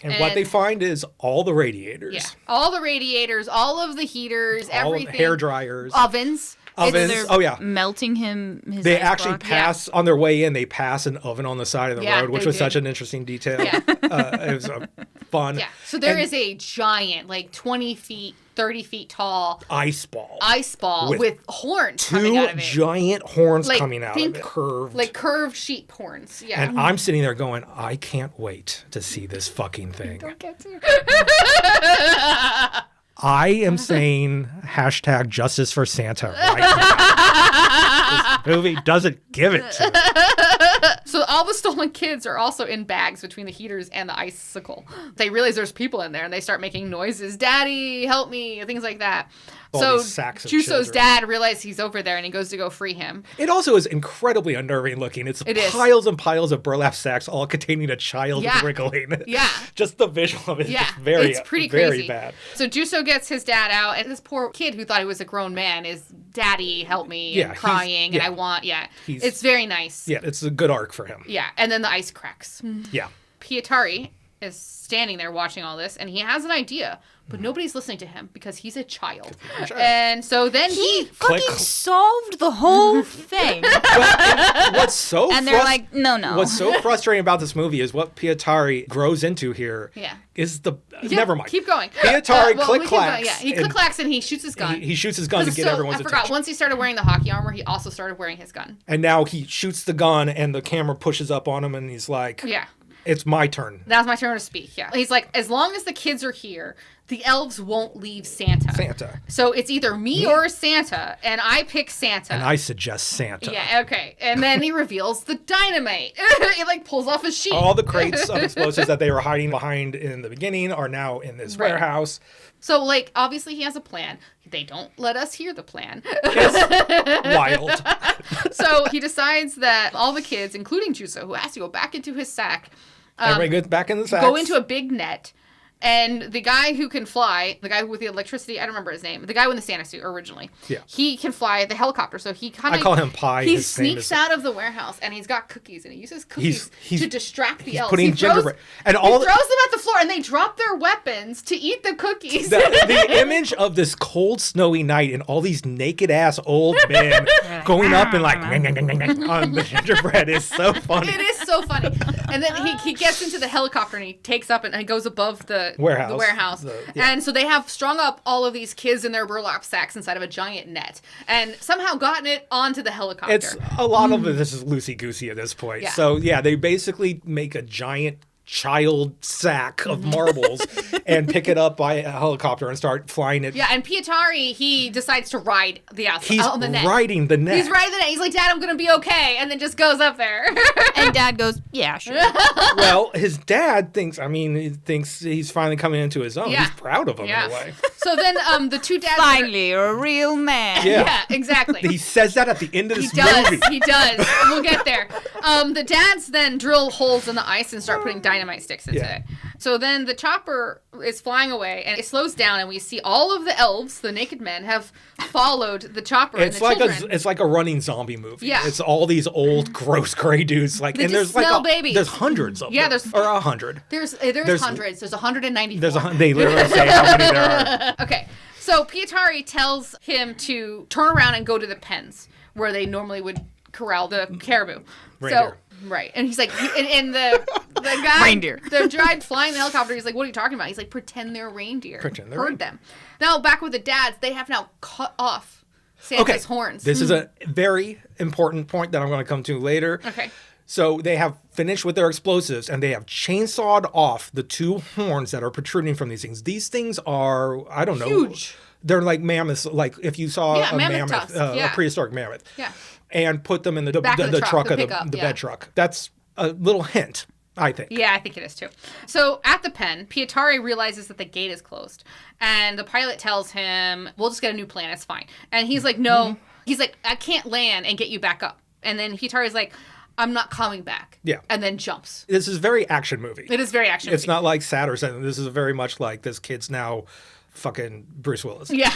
And what they and- find is all the radiators. Yeah. All the radiators, all of the heaters, All everything. of the hair dryers. Ovens. Ovens. They're Oh, yeah. melting him. His They ice actually block. pass on their way in. They pass an oven on the side of the Yeah, road, which they was did. such an interesting detail. Yeah. It was fun. Yeah. So there And is a giant, like 20 feet, 30 feet tall ice ball. ice ball With with horns coming Two out of it. giant horns Like, coming out think- of it, curved. Like curved sheep horns. Yeah. And I'm sitting there going, I can't wait to see this fucking thing. Get to. I am saying hashtag justice for Santa right now. This movie doesn't give it to me. So all the stolen kids are also in bags between the heaters and the icicle. They realize there's people in there and they start making noises. Daddy, help me, things like that. All So these sacks of Chuso's children. dad realizes he's over there and he goes to go free him. It also is incredibly unnerving looking. It's It is. piles and piles of burlap sacks all containing a child Yeah. wriggling. Yeah. Just the visual of it is Yeah, just very, it's pretty very crazy. bad. So Juso gets his dad out, and this poor kid who thought he was a grown man is, Daddy, help me, Yeah, and he's- crying, and yeah. I want, He's- It's very nice. Yeah, it's a good arc for him. Yeah, and then the ice cracks. Yeah. Pietari is standing there watching all this, and he has an idea, but nobody's listening to him because he's a child. And so then He he fucking Click. solved the whole thing. What's so And they're like, no. What's so frustrating about this movie is what Pietari grows into here. Yeah. Is the Yeah, never mind. Keep going. Pietari we keep click going. clacks. Yeah, he and click clacks and he shoots his gun. He shoots his gun to get everyone's I forgot. attention. Once he started wearing the hockey armor, he also started wearing his gun. And now he shoots the gun, and the camera pushes up on him, and he's like, Yeah. "It's my turn." Now's my turn to speak. Yeah. He's like, as long as the kids are here, the elves won't leave Santa. Santa. So it's either me or Santa, and I pick Santa. And I suggest Santa. Yeah, okay. And then he reveals the dynamite. He like pulls off his sheet. All the crates of explosives that they were hiding behind in the beginning are now in this Right. warehouse. So like obviously he has a plan. They don't let us hear the plan. It's wild. So he decides that all the kids, including Juso, who has to go back into his sack, Everybody goes back in the sacks. go into a big net. And the guy who can fly, the guy with the electricity, I don't remember his name, the guy with the Santa suit originally, Yeah. he can fly the helicopter. So he kind of... I call him Pie. He His name sneaks is- out of the warehouse and he's got cookies and he uses cookies He's- to distract the he's elves. putting He throws- gingerbread. And He all throws them at the floor and they drop their weapons to eat the cookies. the image of this cold, snowy night and all these naked ass old men going up and like on the gingerbread is so funny. It is so funny. And then he gets into the helicopter and he takes up and he goes above the Warehouse. Yeah. And so they have strung up all of these kids in their burlap sacks inside of a giant net and somehow gotten it onto the helicopter. It's a lot of it. This is loosey goosey at this point. Yeah. So yeah, they basically make a giant child sack of marbles and pick it up by a helicopter and start flying it. Yeah, and Pietari, he decides to ride the outside He's on the net. riding the net. He's riding the net. He's like, Dad, I'm going to be okay. And then just goes up there. And Dad goes, yeah, sure. Well, his dad thinks he's finally coming into his own. Yeah. He's proud of him Yeah. in a way. So then the two dads... that are- Finally, you're a real man. Yeah. Yeah, exactly. He says that at the end of He this does. movie. He does. We'll get there. The dads then drill holes in the ice and start putting dynamite sticks into Yeah. it. So then the chopper is flying away and it slows down and we see all of the elves, the naked men, have followed the chopper It's and the like children. it's like a running zombie movie. Yeah. It's all these old gross gray dudes like They and just there's smell like babies. there's hundreds of Yeah, them. there's- Or 100. There's there's- hundreds. There's 194. They literally say how many there are. Okay. So Pietari tells him to turn around and go to the pens where they normally would corral the caribou. Reindeer. So, right. And he's like, and the guy, Reindeer. the guy flying the helicopter, he's like, what are you talking about? He's like, pretend they're reindeer. Pretend they're Heard reindeer. them. Now, back with the dads, they have now cut off Santa's horns. This is a very important point that I'm going to come to later. Okay. So they have finished with their explosives and they have chainsawed off the 2 horns that are protruding from these things. These things are, I don't know. Huge. They're like mammoths, like if you saw a mammoth mammoth, tusks, a prehistoric mammoth. Yeah. And put them in the Back of the truck, the pickup, the bed truck. That's a little hint, I think. Yeah, I think it is too. So at the pen, Pietari realizes that the gate is closed. And the pilot tells him, we'll just get a new plan. It's fine. And he's like, no. He's like, I can't land and get you back up. And then Pietari's like, I'm not coming back. Yeah. And then jumps. This is very action movie. It is very action movie. It's not like Sad or something. This is very much like this kid's now fucking Bruce Willis. Yeah.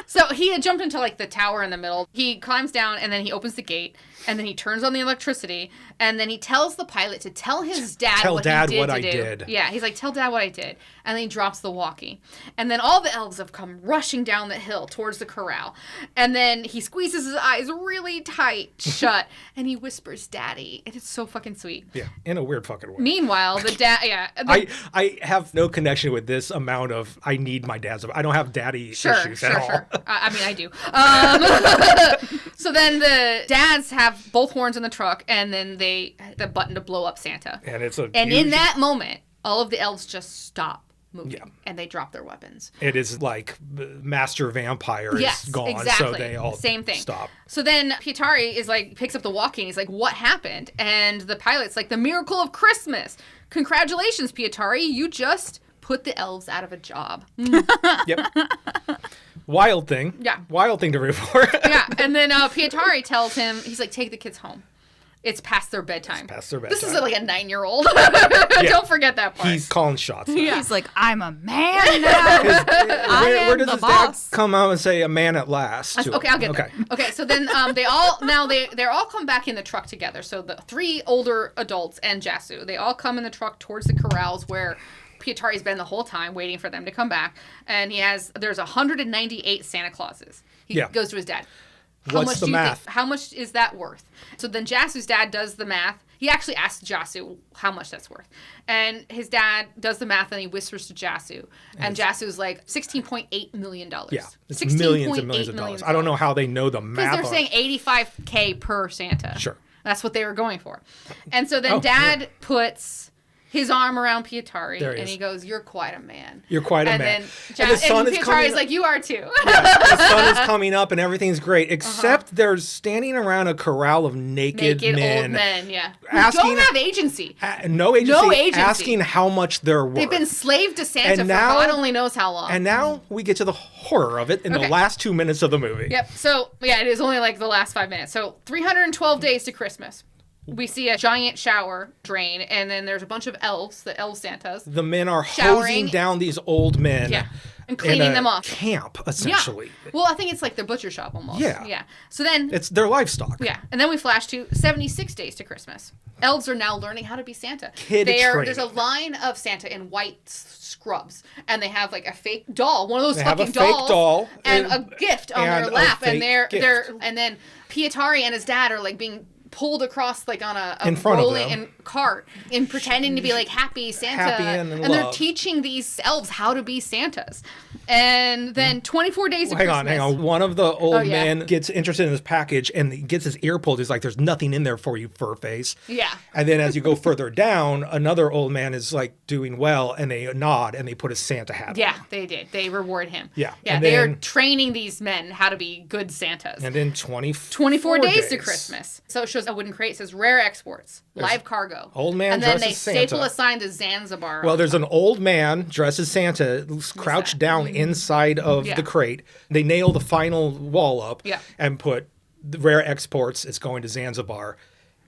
So he had jumped into like the tower in the middle. He climbs down and then he opens the gate and then he turns on the electricity and then he tells the pilot to tell his dad what I did. Yeah, he's like, tell Dad what I did. And then he drops the walkie. And then all the elves have come rushing down the hill towards the corral. And then he squeezes his eyes really tight shut and he whispers, Daddy. And it's so fucking sweet. Yeah, in a weird fucking way. Meanwhile, the dad, I have no connection with this amount of I need my dad's. I don't have daddy issues at all. Sure. I mean, I do. So then the dads have both horns in the truck, and then the button to blow up Santa. And in that moment, all of the elves just stop moving, and they drop their weapons. It is like Master Vampire is gone, exactly. so they all Same thing. stop. So then Pietari is like, picks up the walkie, and he's like, what happened? And the pilot's like, the miracle of Christmas. Congratulations, Pietari. You just put the elves out of a job. Yep. Wild thing. Yeah. Wild thing to report. Yeah. And then Pietari tells him, he's like, take the kids home. It's past their bedtime. This is like a 9-year-old. Don't forget that part. He's calling shots. Yeah. He's like, I'm a man now. Where does his dad come out and say a man at last? Okay, I'll get there. Okay, so then they're all come back in the truck together. So the 3 older adults and Jasu, they all come in the truck towards the corrals where Pietari's been the whole time waiting for them to come back. And there's 198 Santa Clauses. He goes to his dad. What's the math? How much is that worth? So then Jasu's dad does the math. He actually asks Jasu how much that's worth. And his dad does the math and he whispers to Jasu. And Jasu's like, $16.8 million. Yeah, it's millions and millions of dollars. I don't know how they know the math. Because they're saying $85K per Santa. Sure. That's what they were going for. And so then Dad puts his arm around Pietari and he goes, you're quite a man. You're quite a man. And the sun is Pietari's like, you are too. The sun is coming up and everything's great, except they're standing around a corral of naked men. Old men, yeah. Asking, who don't have agency. No agency. Asking how much they're worth. They've been slave to Santa for God only knows how long. And now we get to the horror of it in the last 2 minutes of the movie. Yep. So, it is only like the last 5 minutes. So, 312 days to Christmas. We see a giant shower drain, and then there's a bunch of elves, the elf Santas. The men are hosing down these old men. Yeah. And cleaning them off. Camp, essentially. Yeah. Well, I think it's like their butcher shop almost. Yeah. Yeah. So then... It's their livestock. Yeah. And then we flash to 76 days to Christmas. Elves are now learning how to be Santa. There's a line of Santa in white scrubs, and they have like a fake doll, one of those fucking dolls, and a gift on their lap, and and then Pietari and his dad are like being pulled across like on a rolling cart and pretending to be like happy Santa, and they're teaching these elves how to be Santas. And then 24 days of Christmas. Hang on. One of the old men gets interested in this package and he gets his ear pulled. He's like, there's nothing in there for you, fur face. Yeah. And then as you go further down, another old man is like doing well and they nod and they put a Santa hat on. Yeah, they did. They reward him. Yeah. Yeah, they are training these men how to be good Santas. And then 24 days to Christmas. So it shows a wooden crate. It says rare exports, live cargo. Old man and dressed then as Santa. they staple a sign to Zanzibar. Well, there's an old man dressed as Santa crouched down inside of the crate. They nail the final wall up and put the rare exports. It's going to Zanzibar.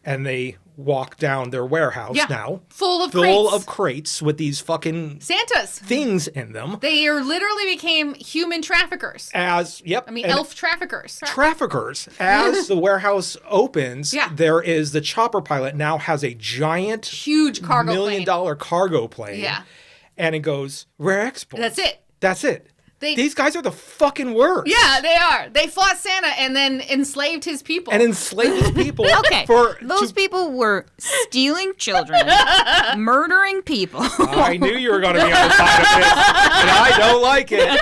And they walk down their warehouse now. Full of crates with these fucking Santas things in them. They literally became human traffickers. Elf traffickers. As the warehouse opens, there is the chopper pilot now has a giant, huge cargo $1 million cargo plane. Yeah. And it goes, rare exports. That's it. These guys are the fucking worst. Yeah, they are. They fought Santa and then enslaved his people. Okay. Those people were stealing children, murdering people. I knew you were going to be on the side of this, and I don't like it.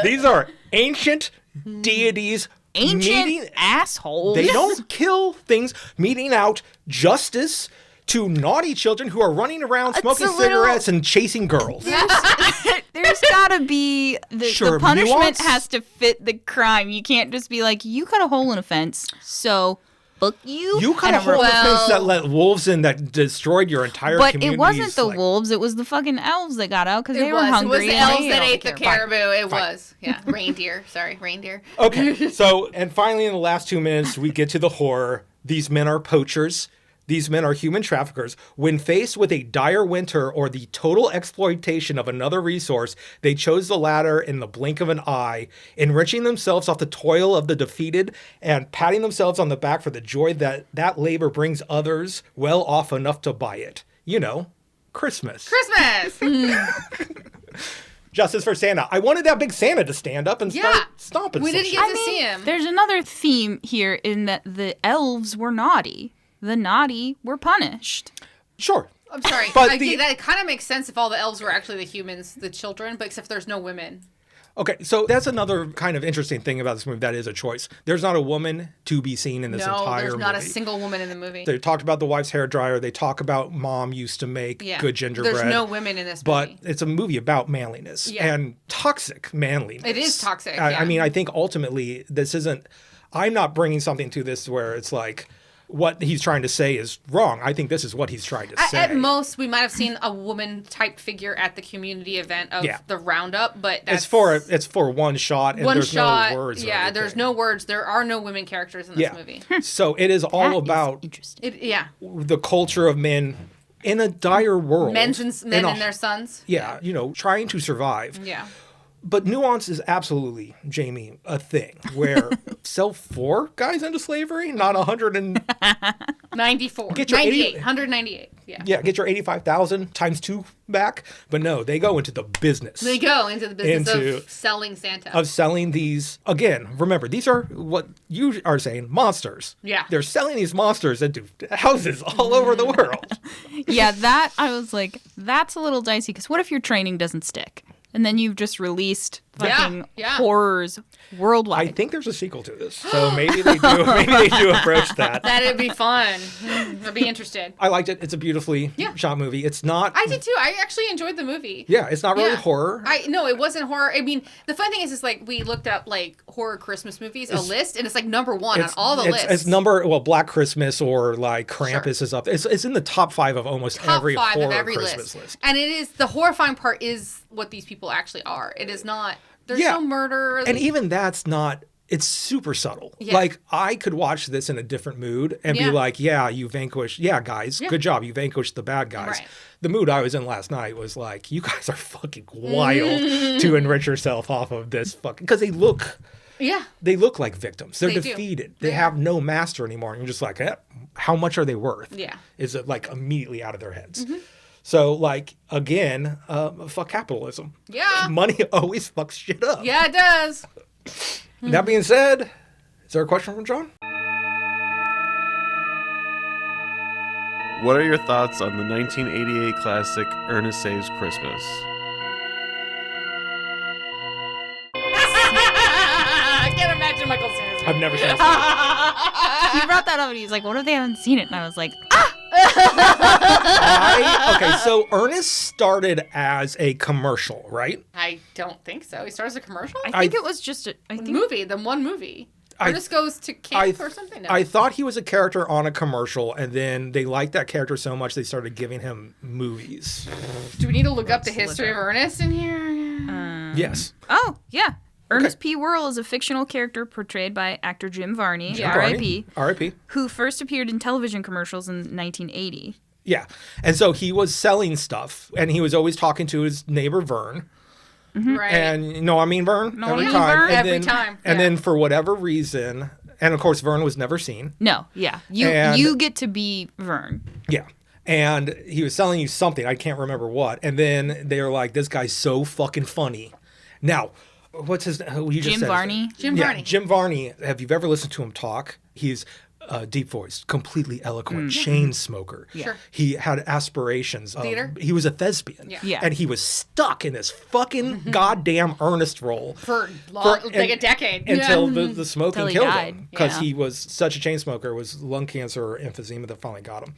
These are ancient deities ancient assholes. They don't kill things, meting out justice to naughty children who are running around smoking cigarettes and chasing girls. There's gotta be the punishment nuance has to fit the crime. You can't just be like, you cut a hole in a fence, so fuck you. You cut a hole in the fence that let wolves in that destroyed your entire community. But it wasn't the wolves, it was the fucking elves that got out because they were hungry. It was the elves that ate the caribou. caribou. It was. Yeah. Reindeer. Sorry, reindeer. Okay, so, and finally in the last 2 minutes, we get to the horror. These men are poachers. These men are human traffickers. When faced with a dire winter or the total exploitation of another resource, they chose the latter in the blink of an eye, enriching themselves off the toil of the defeated and patting themselves on the back for the joy that that labor brings others well off enough to buy it. You know, Christmas. Justice for Santa. I wanted that big Santa to stand up and start stomping. We didn't get to see him. There's another theme here in that the elves were naughty. The naughty were punished. Sure. I'm sorry. But that kind of makes sense if all the elves were actually the humans, the children, but except there's no women. Okay, so that's another kind of interesting thing about this movie. That is a choice. There's not a woman to be seen in this entire movie. No, there's not a single woman in the movie. They talked about the wife's hairdryer. They talk about mom used to make good gingerbread. There's no women in this But movie. it's a movie about manliness and toxic manliness. It is toxic, I mean, I think ultimately this isn't... I'm not bringing something to this where it's like... what he's trying to say is wrong. I think this is what he's trying to say. At most, we might have seen a woman-type figure at the community event of the roundup, but that's... It's for one shot, and there's no words. Yeah, there's no words. There are no women characters in this movie. So it is all about the culture of men in a dire world. Men and their sons. Yeah, you know, trying to survive. Yeah. But nuance is absolutely, Jamie, a thing where sell 4 guys into slavery, not 194. Get your 198. Yeah, get your 85,000 times 2 back. But no, they go into the business. They go into the business of selling Santa. Of selling these, again, remember, these are what you are saying, monsters. Yeah. They're selling these monsters into houses all over the world. Yeah, that, I was like, that's a little dicey, because what if your training doesn't stick? And then you've just released fucking horrors worldwide. I think there's a sequel to this, so maybe they do. Maybe they do approach that. That'd be fun. I'd be interested. I liked it. It's a beautifully shot movie. It's not. I did too. I actually enjoyed the movie. Yeah, it's not really horror. No, it wasn't horror. I mean, the fun thing is like we looked up like horror Christmas movies, a list, and it's like number 1 on all the lists. It's Black Christmas or like Krampus is up. It's in the top 5 of almost every horror Christmas list. And it is the horrifying part is what these people actually are. It is not. There's no murder. And even that's not, it's super subtle. Yeah. Like, I could watch this in a different mood and be like, you vanquished, guys, good job. You vanquished the bad guys. Right. The mood I was in last night was like, you guys are fucking wild to enrich yourself off of this fucking, because they look like victims. They're defeated. They have no master anymore. And you're just like, how much are they worth? Yeah. Is it like immediately out of their heads? Mm-hmm. So, like, again, fuck capitalism. Yeah. Money always fucks shit up. Yeah, it does. That being said, is there a question from John? What are your thoughts on the 1988 classic Ernest Saves Christmas? I can't imagine Michael Cera. I've never seen it. He brought that up and he's like, what if they haven't seen it? And I was like, Okay, so Ernest started as a commercial, right? I don't think so. He started as a commercial? I think it was just a movie, the one movie. Ernest goes to camp or something? No. I thought he was a character on a commercial, and then they liked that character so much they started giving him movies. Do we need to look up the history of Ernest in here? Yes. Oh, yeah. Ernest P. Worrell is a fictional character portrayed by actor Jim Varney, R.I.P., who first appeared in television commercials in 1980. Yeah. And so he was selling stuff, and he was always talking to his neighbor, Vern. Mm-hmm. Right. And, Vern? Every time. Every time. And then for whatever reason, and of course, Vern was never seen. No, yeah. You get to be Vern. Yeah. And he was selling you something. I can't remember what. And then they were like, this guy's so fucking funny. Now... what's his name? Jim Varney. Jim Varney. Jim Varney. Have you ever listened to him talk? He's deep voice, completely eloquent, chain smoker. Yeah. Sure. He had aspirations. Theater? He was a thespian. Yeah. And he was stuck in this fucking goddamn Ernest role. For a decade. Until the smoking Until he killed died. him. Because Yeah. he was such a chain smoker. It was lung cancer or emphysema that finally got him.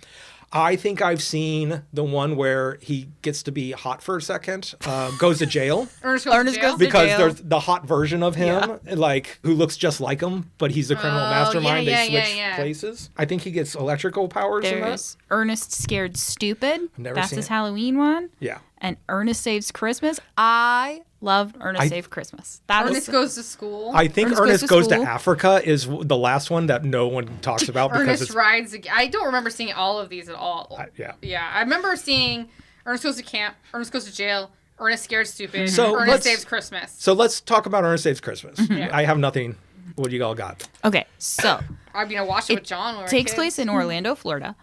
I think I've seen the one where he gets to be hot for a second, goes to jail. Ernest goes to jail? Because jail. there's the hot version of him, like, who looks just like him, but he's the criminal mastermind. They switch places. I think he gets electrical powers in that. There's Ernest Scared Stupid. Never That's seen his it. Halloween one. Yeah. And Ernest Saves Christmas. I loved Ernest Save Christmas. Ernest Goes to School. I think Ernest Goes to Africa is the last one that no one talks about. Because Ernest Rides. I don't remember seeing all of these at all. Yeah. Yeah, I remember seeing Ernest Goes to Camp, Ernest Goes to Jail, Ernest Scared Stupid, So Ernest Saves Christmas. So let's talk about Ernest Saves Christmas. I have nothing. What do you all got? Okay, so I mean, I watched it with John when we were takes kids. place in Orlando, Florida.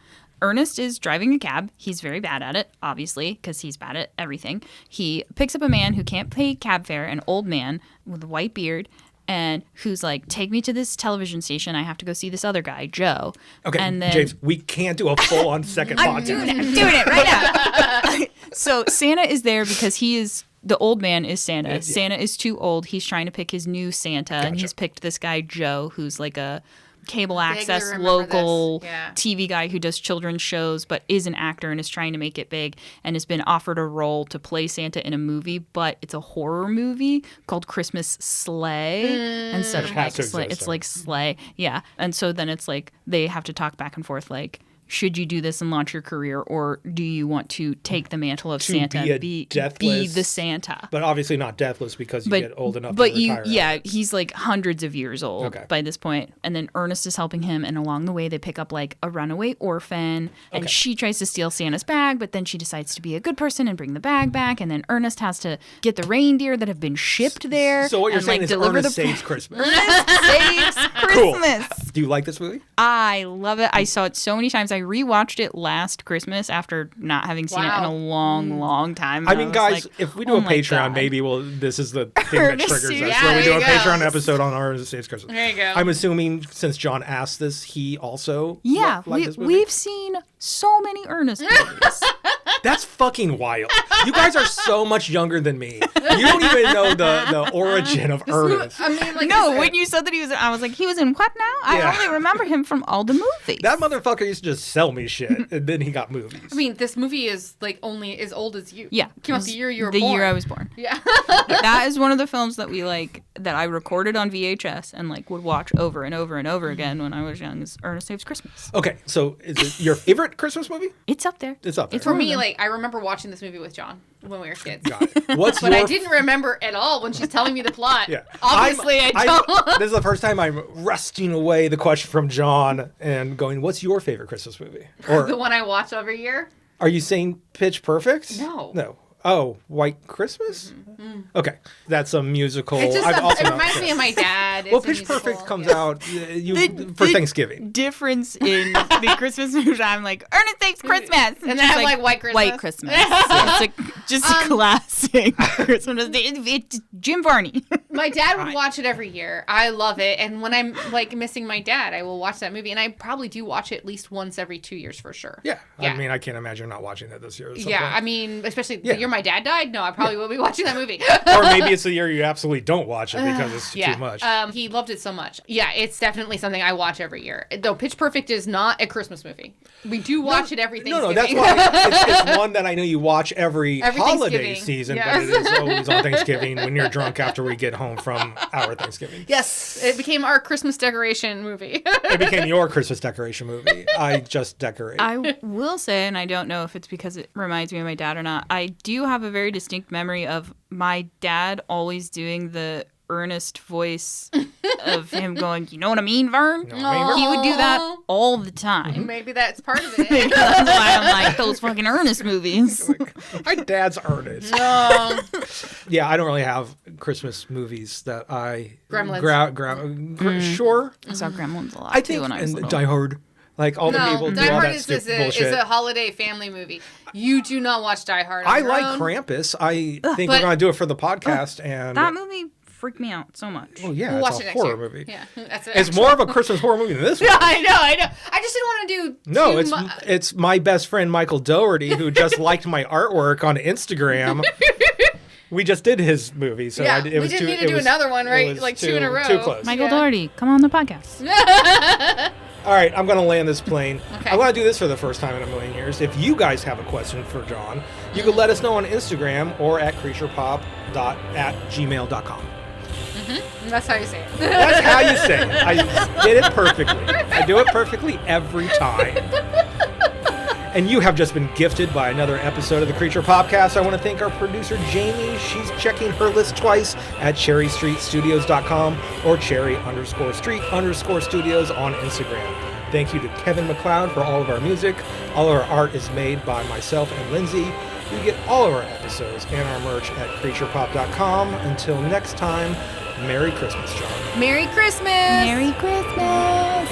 Ernest is driving a cab. He's very bad at it, obviously, because he's bad at everything. He picks up a man who can't pay cab fare, an old man with a white beard, and who's like, take me to this television station. I have to go see this other guy, Joe. Okay, and then, James, we can't do a full-on second podcast. I'm doing it right now. So Santa is there because the old man is Santa. Yeah. Santa is too old. He's trying to pick his new Santa, and he's picked this guy, Joe, who's like a cable access local TV guy who does children's shows but is an actor and is trying to make it big and has been offered a role to play Santa in a movie, but it's a horror movie called Christmas Sleigh instead of like Sleigh. It's like Sleigh. Yeah. And so then it's like they have to talk back and forth like, should you do this and launch your career, or do you want to take the mantle of Santa and be the Santa? But obviously not deathless because you get old enough to retire. Yeah, he's like hundreds of years old by this point. And then Ernest is helping him, and along the way they pick up like a runaway orphan, and she tries to steal Santa's bag, but then she decides to be a good person and bring the bag back, and then Ernest has to get the reindeer that have been shipped there. So what you're and, saying like, is Ernest Saves Christmas. Ernest Saves Christmas. Cool. Do you like this movie? I love it. I saw it so many times. I rewatched it last Christmas after not having seen it in a long, long time. I mean, guys, like, if we do a Patreon, maybe this is the thing that triggers us. Where we do a Patreon episode on Ernest Saves Christmas. There you go. I'm assuming since John asked this, he also liked this movie? We've seen so many Ernest movies. That's fucking wild. You guys are so much younger than me. You don't even know the origin of Ernest. I mean, like, no, when you said that I was like, he was in what now? I only remember him from all the movies. That motherfucker used to just sell me shit, and then he got movies. I mean, this movie is like only as old as you. Yeah. Came out the year you were born. The year I was born. Yeah. That is one of the films that that I recorded on VHS and like would watch over and over and over again when I was young, is Ernest Saves Christmas. Okay, so is it your favorite Christmas movie? It's up there. It's up there. For me, like, I remember watching this movie with John when we were kids. Got it. But I didn't remember at all when she's telling me the plot. Yeah. Obviously, I don't. This is the first time I'm wresting away the question from John and going, what's your favorite Christmas movie? Or The one I watch every year? are you saying Pitch Perfect? No. No. Oh, White Christmas? Mm-hmm. Okay. That's a musical. It's just I've it reminds me of my dad. Well, It's a Pitch musical, Perfect comes yeah. out for Thanksgiving. Difference in the Christmas movie, I'm like, Ernest Saves Christmas. And then I have like White Christmas. White Christmas. Yeah, it's like just a classic Christmas. It's Jim Varney. My dad would watch it every year. I love it. And when I'm like missing my dad, I will watch that movie. And I probably do watch it at least once every 2 years for sure. Yeah. I mean, I can't imagine not watching it this year. At some Yeah. point. I mean, especially the year my dad died. No, I probably will be watching that movie. Or maybe it's the year you absolutely don't watch it because it's too much. He loved it so much. Yeah, it's definitely something I watch every year. Though Pitch Perfect is not a Christmas movie. We do watch it every Thanksgiving. No, that's why it's one that I know you watch every holiday season, but it is always on Thanksgiving when you're drunk after we get home from our Thanksgiving. Yes, it became our Christmas decoration movie. It became your Christmas decoration movie. I just decorate. I will say, and I don't know if it's because it reminds me of my dad or not, I do have a very distinct memory of my dad always doing the earnest voice of him going, you know what I mean, Vern? You know what I mean, Vern? He would do that all the time. Maybe that's part of it. That's why I'm like, those fucking Ernest movies. My dad's Ernest. No. Yeah, I don't really have Christmas movies that I... Gremlins. Sure. I saw Gremlins a lot, I think, too, when I was little. Die Hard. Like, all the people do Die all Hard that is stupid bullshit. a holiday family movie. You do not watch Die Hard on I your like own. Krampus. I think we're going to do it for the podcast. And That movie freak me out so much. Oh yeah, We'll it's watch it a next horror year. movie. Yeah, that's it. It's more of a Christmas horror movie than this one. Yeah, I know. I just didn't want to do. No, it's my best friend Michael Doherty who just liked my artwork on Instagram. We just did his movie, so Yeah, it was we didn't too, need to do another one, right? Like two in a row. Too close. Michael Doherty, come on the podcast. All right, I'm going to land this plane. Okay. I want to do this for the first time in a million years. If you guys have a question for John, you can let us know on Instagram or at creaturepop@gmail.com. That's how you say it. That's how you say it. I did it perfectly. I do it perfectly every time. And you have just been gifted by another episode of the Creature Popcast. I want to thank our producer, Jamie. She's checking her list twice at cherrystreetstudios.com or cherry_street_studios on Instagram. Thank you to Kevin MacLeod for all of our music. All of our art is made by myself and Lindsay. You get all of our episodes and our merch at creaturepop.com. Until next time, Merry Christmas, John. Merry Christmas. Merry Christmas.